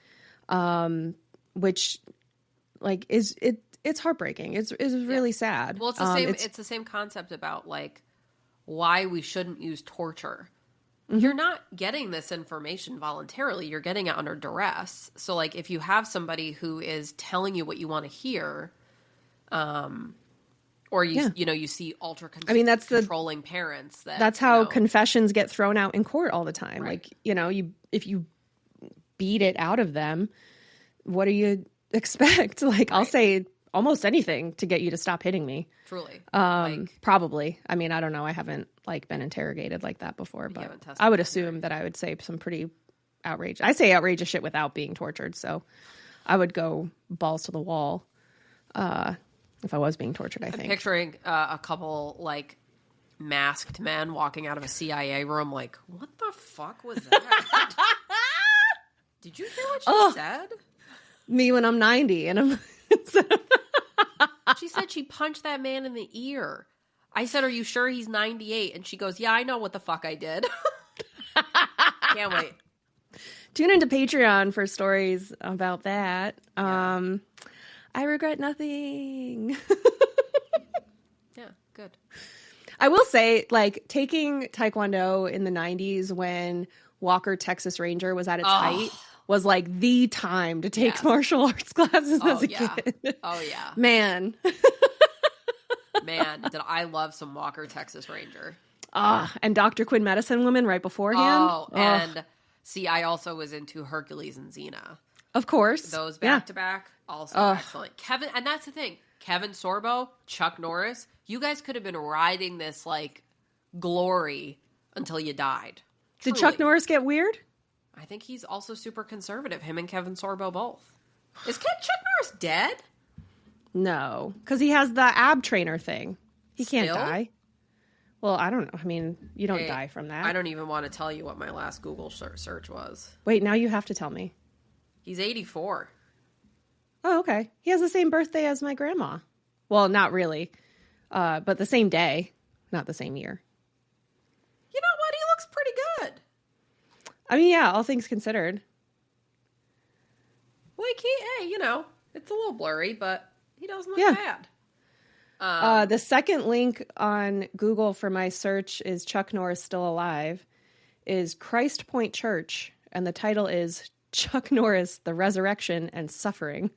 which like it's heartbreaking. It's really sad. Well, it's the same. It's the same concept about like why we shouldn't use torture. Mm-hmm. You're not getting this information voluntarily. You're getting it under duress. So, like, if you have somebody who is telling you what you want to hear, or you see controlling parents. That's how confessions get thrown out in court all the time. Right. Like, if you beat it out of them, what do you expect? Like, I'll say almost anything to get you to stop hitting me. Truly. Probably. I mean, I don't know. I haven't been interrogated like that before, but I would assume that I would say some pretty outrageous. I say outrageous shit without being tortured. So I would go balls to the wall, if I was being tortured, I think. Picturing a couple masked men walking out of a CIA room like, what the fuck was that? Did you hear what she said? Me when I'm 90 and I'm... She said she punched that man in the ear. I said, are you sure he's 98? And she goes, yeah, I know what the fuck I did. Can't wait. Tune into Patreon for stories about that. Yeah. I regret nothing. Yeah, good. I will say, taking Taekwondo in the 90s when Walker Texas Ranger was at its height was the time to take martial arts classes as a kid. Oh, yeah. Man. Man, did I love some Walker Texas Ranger. And Dr. Quinn Medicine Woman right beforehand. And see, I also was into Hercules and Xena. Of course. Those back to back, also excellent. Kevin, and that's the thing. Kevin Sorbo, Chuck Norris, you guys could have been riding this glory until you died. Truly. Did Chuck Norris get weird? I think he's also super conservative. Him and Kevin Sorbo both. Is Chuck Norris dead? No, because he has the ab trainer thing. He can't die. Well, I don't know. I mean, you don't die from that. I don't even want to tell you what my last Google search was. Wait, now you have to tell me. He's 84. Oh, okay. He has the same birthday as my grandma. Well, not really, but the same day, not the same year. You know what? He looks pretty good. I mean, yeah, all things considered. Like, hey, it's a little blurry, but he doesn't look bad. The second link on Google for my search is Chuck Norris Still Alive, is Christ Point Church, and the title is Chuck Norris, The Resurrection and Suffering.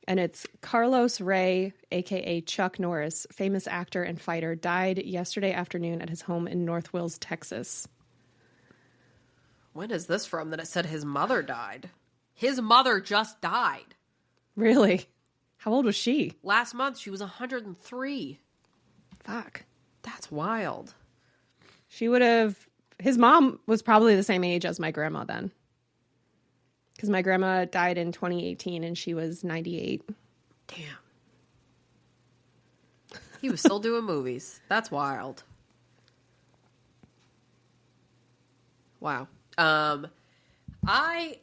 And it's Carlos Ray, a.k.a. Chuck Norris, famous actor and fighter, died yesterday afternoon at his home in North Wills, Texas. When is this from that it said his mother died? His mother just died. Really? How old was she? Last month, she was 103. Fuck. That's wild. His mom was probably the same age as my grandma then. Because my grandma died in 2018 and she was 98. Damn. He was still doing movies. That's wild. Wow. I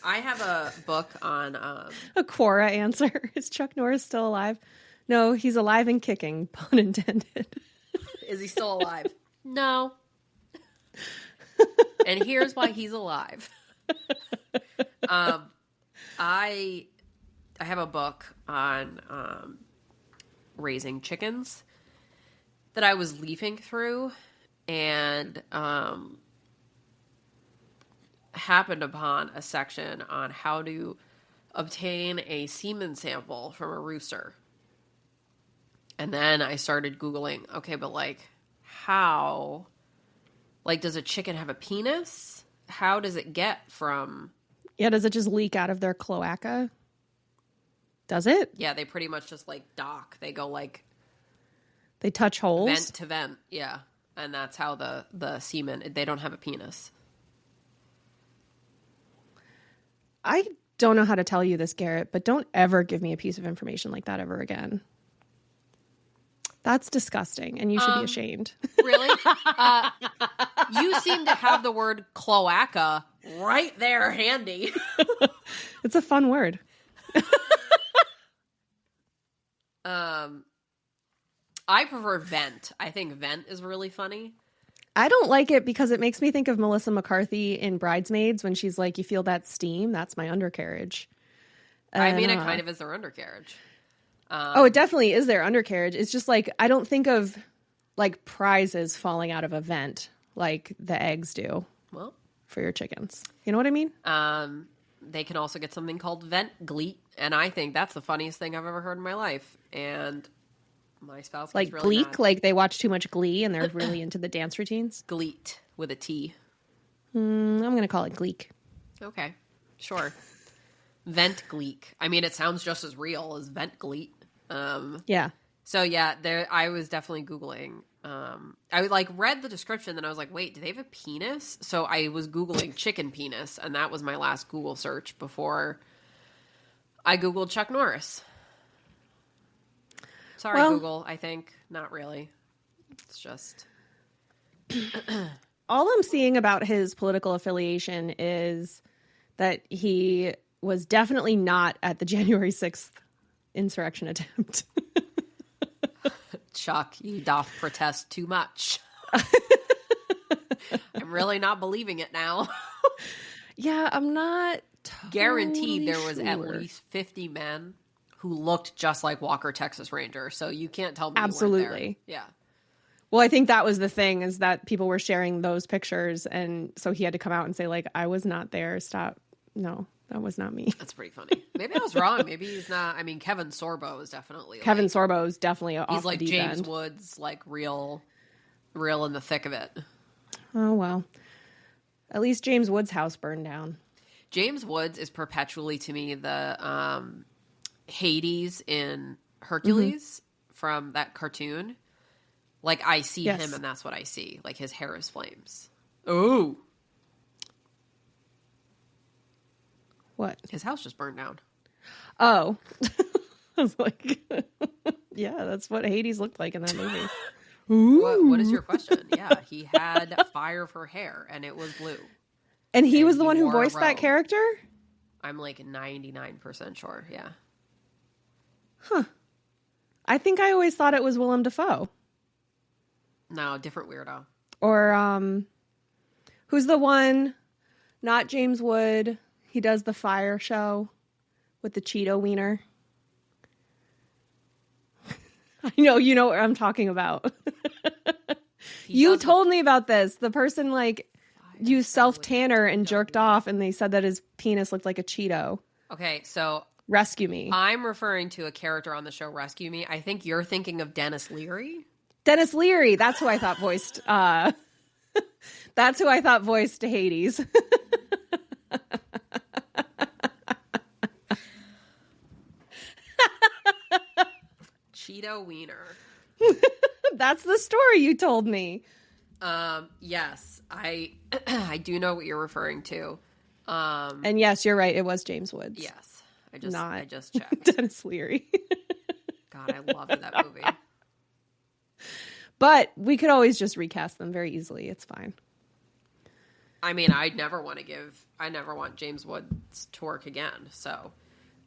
have a book on... A Quora answer. Is Chuck Norris still alive? No, he's alive and kicking, pun intended. Is he still alive? No. And here's why he's alive. I have a book on raising chickens that I was leafing through and happened upon a section on how to obtain a semen sample from a rooster. And then I started Googling, okay, but how, does a chicken have a penis? How does it get from... Yeah, does it just leak out of their cloaca? Does it? Yeah, they pretty much just dock. They go They touch holes? Vent to vent, yeah. And that's how the semen, they don't have a penis. I don't know how to tell you this, Garrett, but don't ever give me a piece of information like that ever again. That's disgusting, and you should be ashamed. Really? You seem to have the word cloaca right there handy. It's a fun word. I prefer vent. I think vent is really funny. I don't like it because it makes me think of Melissa McCarthy in Bridesmaids when she's like, you feel that steam? That's my undercarriage. I mean, it kind of is their undercarriage. It definitely is their undercarriage. It's just I don't think of prizes falling out of a vent like the eggs do. Well, for your chickens. You know what I mean? They can also get something called vent gleat, and I think that's the funniest thing I've ever heard in my life. And my spouse gets really Gleek, mad. they watch too much Glee and they're really into the dance routines. Gleat with a T. I'm going to call it Gleek. Okay, sure. Vent gleek. I mean, it sounds just as real as vent gleat. Yeah. So yeah, I was definitely Googling. I read the description, then I was like, wait, do they have a penis? So I was Googling chicken penis, and that was my last Google search before I Googled Chuck Norris. Sorry, Google, I think. Not really. It's just... All I'm seeing about his political affiliation is that he was definitely not at the January 6th insurrection attempt. Chuck, you doth protest too much. I'm really not believing it now. Yeah, I'm not guaranteed there was at least 50 men who looked just like Walker, Texas Ranger. So you can't tell me absolutely. You weren't there. Yeah. Well, I think that was the thing, is that people were sharing those pictures, and so he had to come out and say, I was not there. Stop. No, that was not me. That's pretty funny. Maybe I was wrong. Maybe he's not. I mean, Kevin Sorbo is definitely Sorbo is definitely off he's like the deep James end. Woods, real in the thick of it. Oh, well. At least James Woods' house burned down. James Woods is perpetually, to me, the Hades in Hercules from that cartoon. I see him, and that's what I see. His hair is flames. Oh. What? His house just burned down. Oh. I was like, yeah, that's what Hades looked like in that movie. What is your question? Yeah, he had fire for hair, and it was blue. And he was the one who voiced that character? I'm 99% sure, yeah. Huh. I think I always thought it was Willem Dafoe. No, different weirdo. Or who's the one? Not James Wood. He does the fire show with the Cheeto wiener. I know you know what I'm talking about. You told me about this. The person used self-tanner and jerked off, and they said that his penis looked like a Cheeto. Okay, so Rescue Me. I'm referring to a character on the show Rescue Me. I think you're thinking of Dennis Leary. Dennis Leary. That's who I thought voiced. That's who I thought voiced Hades. Cheeto wiener. That's the story you told me. Yes, I do know what you're referring to. And yes, you're right. It was James Woods. Yes, I just checked. Dennis Leary. God, I loved that movie. But we could always just recast them very easily. It's fine. I mean, I never want James Woods to work again. So,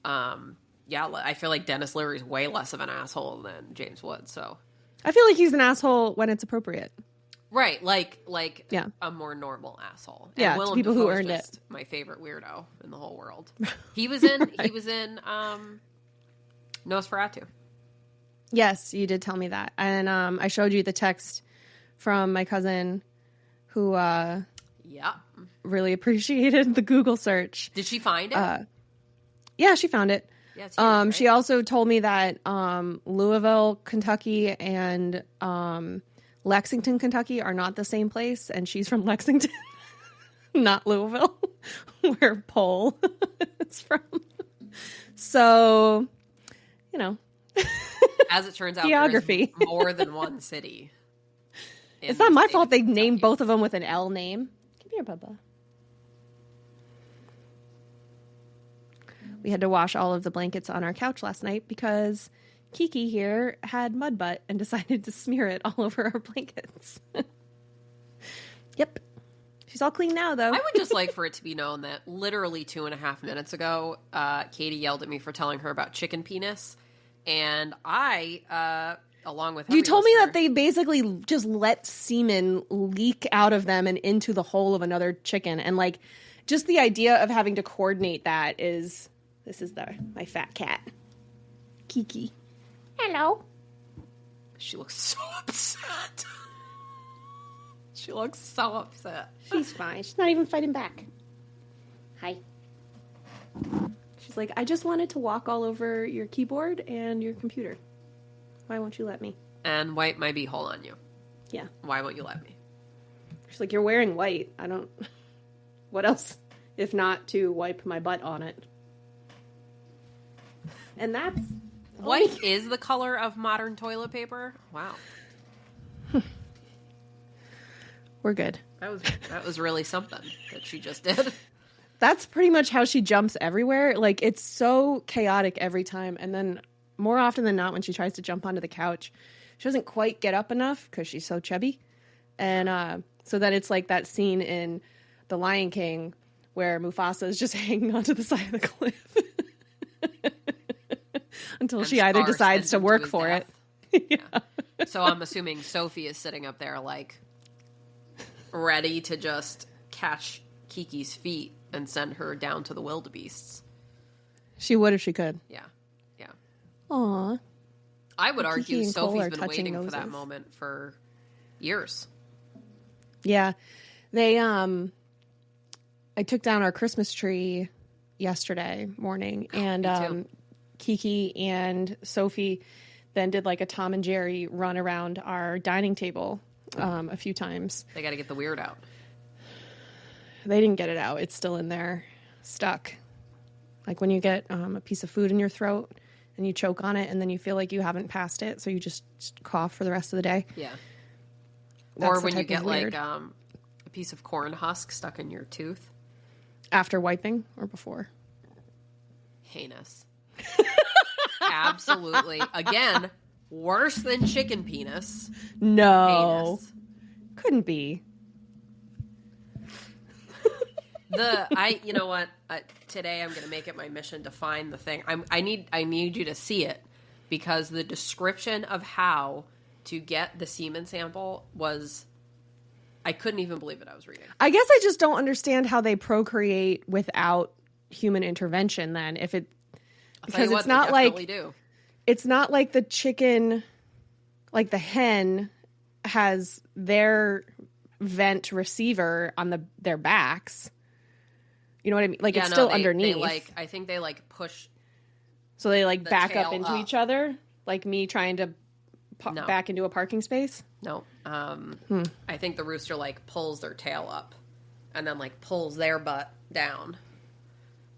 yeah, I feel like Dennis Leary's way less of an asshole than James Woods. So, I feel like he's an asshole when it's appropriate. Right, like yeah. a more normal asshole. And yeah, Willem people Dafoe who earned just it. My favorite weirdo in the whole world. He was in Nosferatu. Yes, you did tell me that, and I showed you the text from my cousin, who really appreciated the Google search. Did she find it? Yeah, she found it. Yeah, it's huge, right? She also told me that Louisville, Kentucky, and Lexington, Kentucky are not the same place, and she's from Lexington, not Louisville, where Pole is from. So, you know. As it turns out, geography. There's more than one city. It's not my fault they named both of them with an L name. Come here, Bubba. We had to wash all of the blankets on our couch last night because Kiki here had mud butt and decided to smear it all over our blankets. Yep. She's all clean now, though. I would just like for it to be known that literally 2.5 minutes ago, Katie yelled at me for telling her about chicken penis. And I, along with you told me that they basically just let semen leak out of them and into the hole of another chicken. And just the idea of having to coordinate that is... This is my fat cat, Kiki. Hello. She looks so upset. She looks so upset. She's fine. She's not even fighting back. Hi. She's like, I just wanted to walk all over your keyboard and your computer. Why won't you let me? And wipe my beehole on you. Yeah. Why won't you let me? She's like, you're wearing white. I don't... What else if not to wipe my butt on it? And that's... White is the color of modern toilet paper? Wow. We're good. That was really something that she just did. That's pretty much how she jumps everywhere. It's so chaotic every time. And then more often than not, when she tries to jump onto the couch, she doesn't quite get up enough because she's so chubby. And so then it's like that scene in The Lion King where Mufasa is just hanging onto the side of the cliff. Until she either decides to work for it. Yeah. So I'm assuming Sophie is sitting up there ready to just catch Kiki's feet and send her down to the wildebeests. She would if she could. Yeah. Yeah. Aww. I would argue Sophie's been waiting noses. for that moment for years. Yeah. They I took down our Christmas tree yesterday morning and Kiki and Sophie then did a Tom and Jerry run around our dining table a few times. They got to get the weird out. They didn't get it out. It's still in there, stuck. Like when you get a piece of food in your throat and you choke on it and then you feel like you haven't passed it, so you just cough for the rest of the day. Yeah. That's or when you get weird. a piece of corn husk stuck in your tooth. After wiping or before? Heinous. Absolutely. Again, worse than chicken penis. No. Heinous. Couldn't be. You know what? Today I'm going to make it my mission to find the thing. I need you to see it because the description of how to get the semen sample was, I couldn't even believe it I was reading. I guess I just don't understand how they procreate without human intervention then. If it, because it's not like, it's not like the chicken, like the hen has their vent receiver on their backs. You know what I mean? Like, it's still underneath. I think they like push. So they like back up into each other, like me trying to back into a parking space. No, I think the rooster like pulls their tail up, and then like pulls their butt down,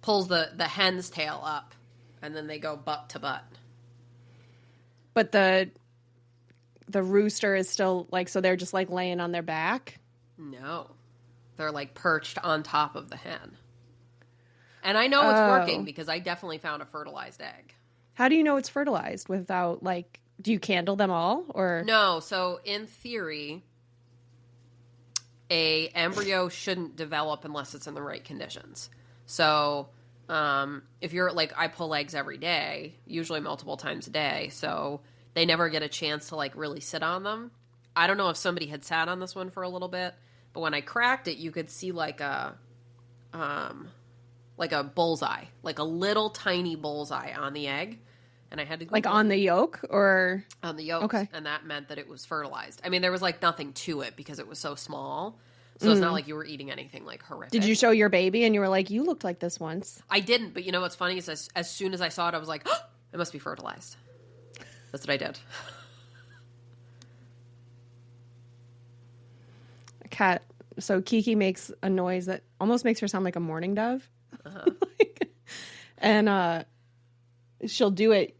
pulls the hen's tail up, and then they go butt to butt. But the rooster is still like, so they're just like laying on their back? No, they're like perched on top of the hen. And I know it's working because I definitely found a fertilized egg. How do you know it's fertilized without, like, do you candle them all, or? No, so in theory, a embryo shouldn't develop unless it's in the right conditions. So if you're, like, I pull eggs every day, usually multiple times a day, so they never get a chance to, like, really sit on them. I don't know if somebody had sat on this one for a little bit, but when I cracked it, you could see, like a bullseye, like a little tiny bullseye on the egg. And I had to like on the yolk or on the yolk. Okay. And that meant that it was fertilized. I mean, there was like nothing to it because it was so small. So it's not like you were eating anything like horrific. Did you show your baby and you were like, you looked like this once? I didn't. But you know what's funny is as soon as I saw it, I was like, oh, it must be fertilized. That's what I did. A cat. So Kiki makes a noise that almost makes her sound like a mourning dove. And she'll do it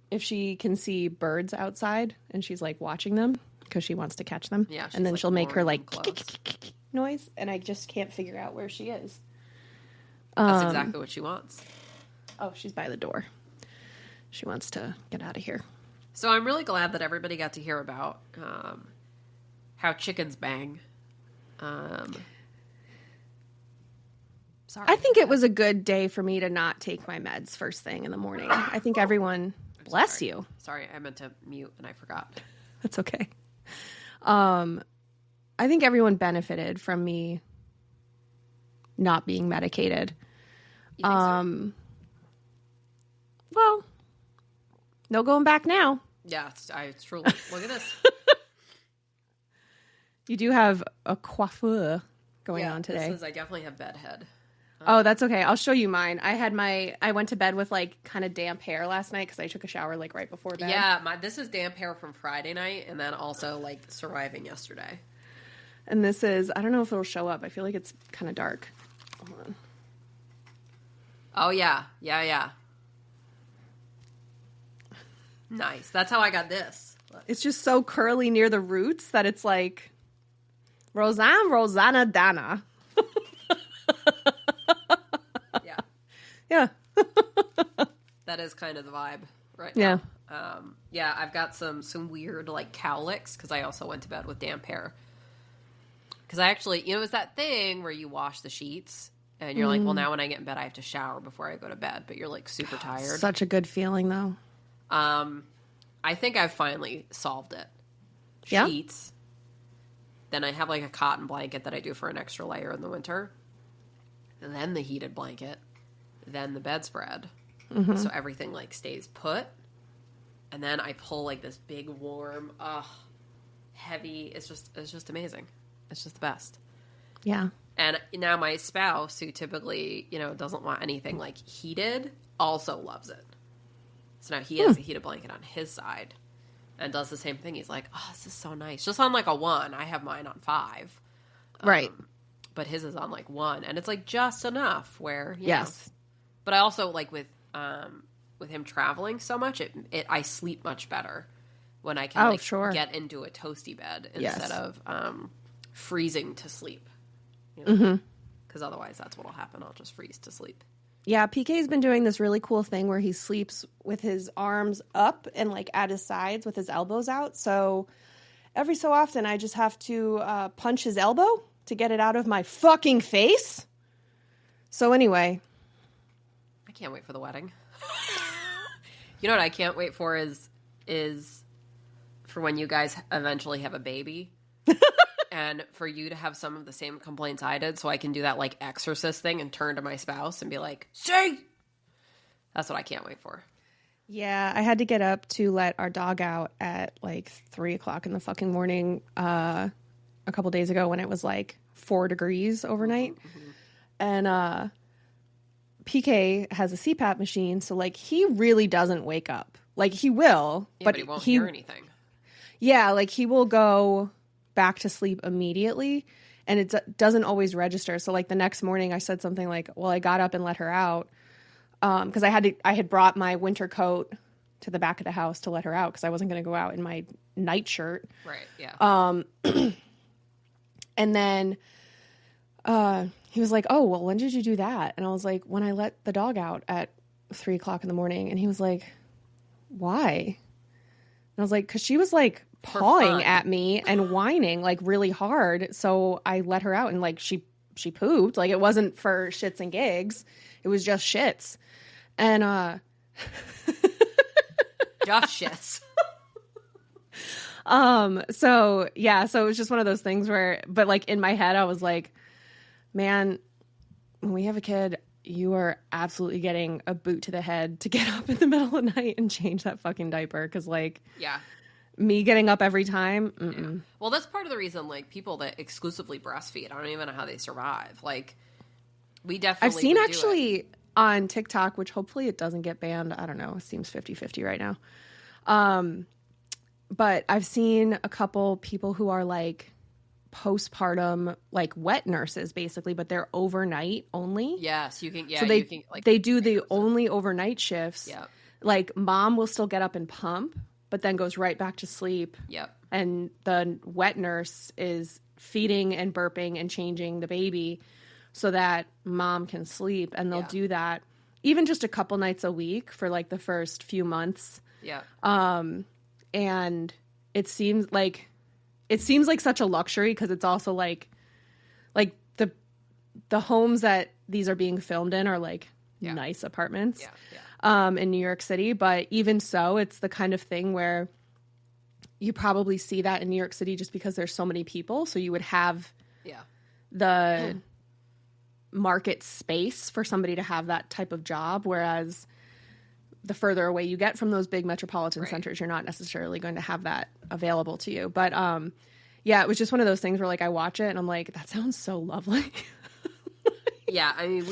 if she can see birds outside and she's like watching them because she wants to catch them. Yeah, and then like she'll make her like noise, and I just can't figure out where she is. That's exactly what she wants. Oh, she's by the door. She wants to get out of here. So I'm really glad that everybody got to hear about how chickens bang. Sorry. I think it was a good day for me to not take my meds first thing in the morning. I think everyone, bless you. Sorry, I meant to mute and I forgot. That's okay. I think everyone benefited from me not being medicated. You think so? Well, no going back now. Yeah, it's truly. Look at this. You do have a coiffure going on today. I definitely have bedhead. Oh, that's okay. I'll show you mine. I went to bed with like kind of damp hair last night because I took a shower like right before bed. Yeah, this is damp hair from Friday night and then also like surviving yesterday. And this is, I don't know if it'll show up. I feel like it's kind of dark. Hold on. Oh, yeah. Yeah. Nice. That's how I got this. Look. It's just so curly near the roots that it's like Rosanna Dana. Yeah. That is kind of the vibe right now. Yeah. I've got some weird like cowlicks because I also went to bed with damp hair. Because I actually, it's that thing where you wash the sheets and you're like, well, now when I get in bed, I have to shower before I go to bed, but you're like super tired. Such a good feeling though. I think I've finally solved it. Yeah? Sheets. Then I have like a cotton blanket that I do for an extra layer in the winter. And then the heated blanket. Then the bedspread. Mm-hmm. So everything like stays put. And then I pull like this big warm, heavy. It's just amazing. It's just the best. Yeah. And now my spouse, who typically, doesn't want anything like heated, also loves it. So now he has a heated blanket on his side and does the same thing. He's like, oh, this is so nice. Just on like a 1. I have mine on 5. Right. But his is on like 1. And it's like just enough where, yes. But I also like with him traveling so much, I sleep much better when I can get into a toasty bed instead of freezing to sleep. Because otherwise that's what'll happen. I'll just freeze to sleep. Yeah, PK's been doing this really cool thing where he sleeps with his arms up and like at his sides with his elbows out. So every so often I just have to punch his elbow to get it out of my fucking face. So anyway. I can't wait for the wedding. You know what I can't wait for is for when you guys eventually have a baby. And for you to have some of the same complaints I did, so I can do that, like, exorcist thing and turn to my spouse and be like, see? That's what I can't wait for. Yeah, I had to get up to let our dog out at, like, 3 o'clock in the fucking morning a couple days ago when it was, like, 4 degrees overnight. Mm-hmm. And PK has a CPAP machine, so, like, he really doesn't wake up. Like, he will, but he won't hear anything. Yeah, like, he will go back to sleep immediately, and it doesn't always register. So, like, the next morning I said something like, well, I got up and let her out because I had brought my winter coat to the back of the house to let her out because I wasn't going to go out in my nightshirt. Right, yeah. And then he was like, oh, well, when did you do that? And I was like, when I let the dog out at 3 o'clock in the morning. And he was like, why? And I was like, because she was, like, pawing at me and whining, like, really hard. So I let her out, and, like, she pooped. Like, it wasn't for shits and gigs. It was just shits. And just shits. So yeah, so it was just one of those things where, but, like, in my head I was like, man, when we have a kid, you are absolutely getting a boot to the head to get up in the middle of the night and change that fucking diaper. Because, like, yeah, me getting up every time. Yeah. Well, that's part of the reason, like, people that exclusively breastfeed, I don't even know how they survive. Like, we definitely I've seen actually on TikTok, which hopefully it doesn't get banned. I don't know. It seems 50-50 right now. But I've seen a couple people who are, like, postpartum, like, wet nurses, basically, but they're overnight only. Yes, you can. Yeah, so they, you can, like, they do the only overnight shifts. Yeah. Like, mom will still get up and pump, but then goes right back to sleep. Yep. And the wet nurse is feeding and burping and changing the baby so that mom can sleep. And they'll do that even just a couple nights a week for, like, the first few months. Yeah. And it seems like such a luxury because it's also like the homes that these are being filmed in are, like, nice apartments. In New York City. But even so, it's the kind of thing where you probably see that in New York City just because there's so many people. So you would have the market space for somebody to have that type of job. Whereas the further away you get from those big metropolitan centers, you're not necessarily going to have that available to you. But yeah, it was just one of those things where, like, I watch it and I'm like, that sounds so lovely. Yeah, I mean,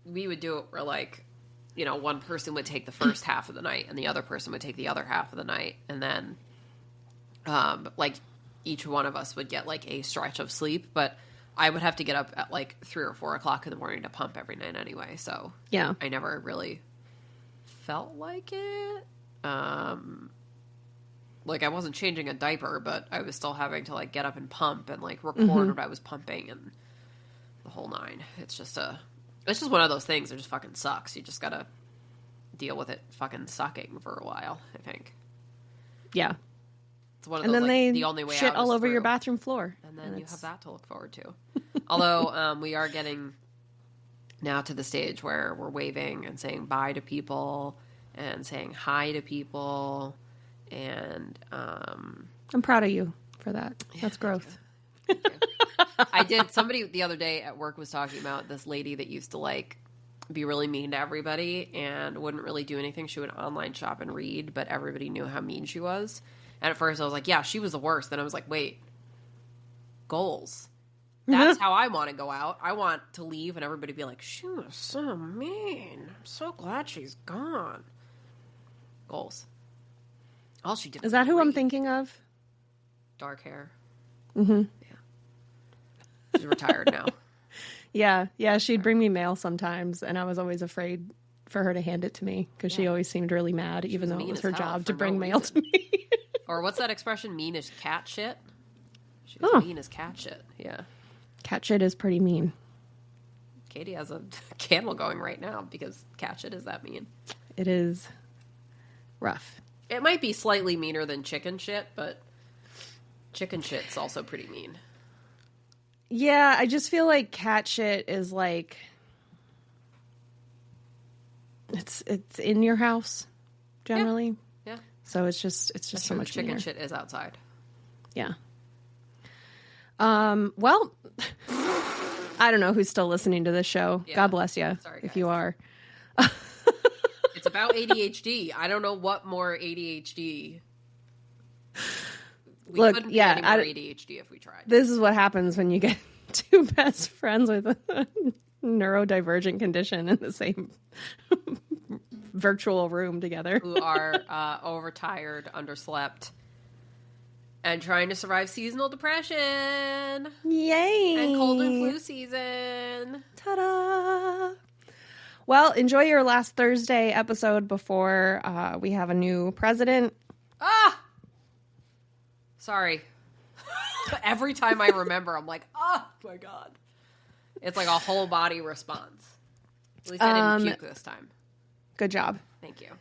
we would do it where, like, you know, one person would take the first half of the night and the other person would take the other half of the night. And then, like, each one of us would get, like, a stretch of sleep. But I would have to get up at, like, 3 or 4 o'clock in the morning to pump every night anyway. So yeah, I never really felt like it. Like, I wasn't changing a diaper, but I was still having to, like, get up and pump and, like, record what I was pumping and the whole nine. It's just one of those things that just fucking sucks. You just gotta deal with it fucking sucking for a while, I think. Yeah. It's one of and those, then like, they the only way shit out all is over your through. bathroom floor. And then you have that to look forward to. Although, we are getting now to the stage where we're waving and saying bye to people and saying hi to people. And I'm proud of you for that. That's growth. Thank you. I did. Somebody the other day at work was talking about this lady that used to, like, be really mean to everybody and wouldn't really do anything. She would online shop and read, but everybody knew how mean she was. And at first I was like, yeah, she was the worst. Then I was like, wait, goals. That's how I want to go out. I want to leave and everybody be like, she was so mean. I'm so glad she's gone. Goals. All she did. Is that who I'm thinking of? Dark hair. Mm-hmm. Yeah. She's retired now. Yeah. She'd bring me mail sometimes, and I was always afraid for her to hand it to me because she always seemed really mad, even though it was her job to bring mail to me. Or what's that expression? Mean as cat shit? She was mean as cat shit. Yeah. Cat shit is pretty mean. Katie has a candle going right now because cat shit is that mean. It is rough. It might be slightly meaner than chicken shit, but chicken shit's also pretty mean. Yeah, I just feel like cat shit is like it's in your house. generally. Yeah. So it's just so much chicken cleaner. shit is outside. Yeah. Well, I don't know who's still listening to this show. Yeah. God bless you. Sorry, if guys. you are. It's about ADHD. I don't know what more ADHD. We Look, couldn't yeah, get any more ADHD if we tried. This is what happens when you get two best friends with a neurodivergent condition in the same virtual room together. Who are overtired, underslept, and trying to survive seasonal depression. Yay! And cold and flu season. Ta-da! Well, enjoy your last Thursday episode before we have a new president. Ah! Sorry. Every time I remember, I'm like, oh my God. It's like a whole body response. At least I didn't puke this time. Good job. Thank you.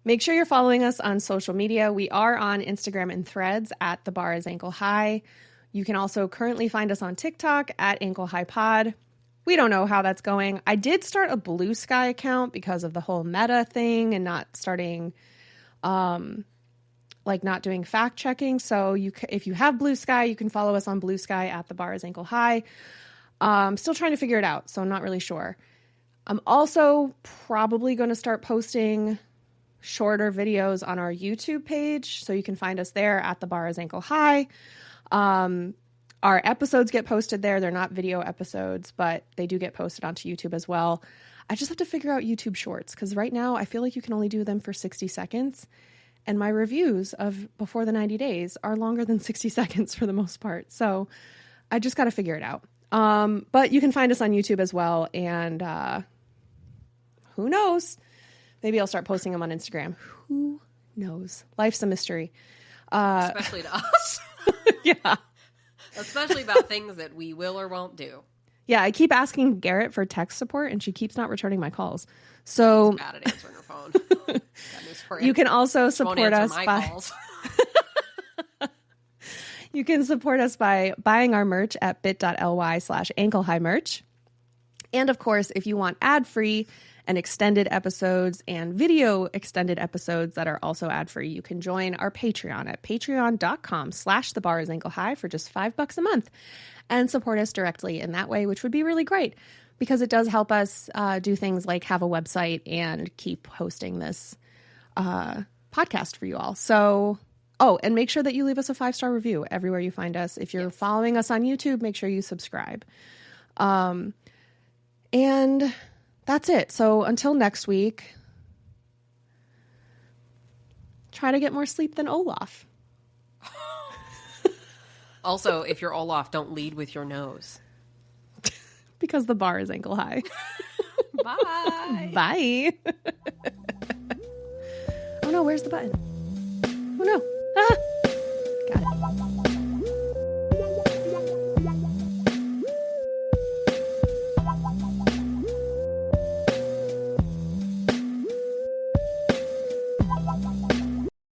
Make sure you're following us on social media. We are on Instagram and Threads at The Bar is Ankle High. You can also currently find us on TikTok at Ankle High Pod. We don't know how that's going. I did start a Blue Sky account because of the whole meta thing and not starting, not doing fact checking. So if you have Blue Sky, you can follow us on Blue Sky at The Bar is Ankle High. Still trying to figure it out, so I'm not really sure. I'm also probably going to start posting shorter videos on our YouTube page, so you can find us there at The Bar is Ankle High. Our episodes get posted there. They're not video episodes, but they do get posted onto YouTube as well. I just have to figure out YouTube Shorts, because right now I feel like you can only do them for 60 seconds. And my reviews of Before the 90 Days are longer than 60 seconds for the most part. So I just got to figure it out. But you can find us on YouTube as well. And who knows? Maybe I'll start posting them on Instagram. Who knows? Life's a mystery. Especially to us. Yeah. Especially about things that we will or won't do. Yeah, I keep asking Garrett for tech support, and she keeps not returning my calls. So She's bad at answering her phone. Got news for you can also She won't support answer us my by calls. you can support us by buying our merch at bit.ly/anklehighmerch. And of course, if you want ad-free and extended episodes and video extended episodes that are also ad-free, you can join our Patreon at patreon.com/thebarisAnkleHigh for just $5 a month and support us directly in that way, which would be really great because it does help us do things like have a website and keep hosting this podcast for you all. So, and make sure that you leave us a 5-star review everywhere you find us. If you're following us on YouTube, make sure you subscribe. And that's it. So until next week, try to get more sleep than Olaf. Also, if you're Olaf, don't lead with your nose. Because the bar is ankle high. Bye. Bye. Oh no, where's the button? Oh no.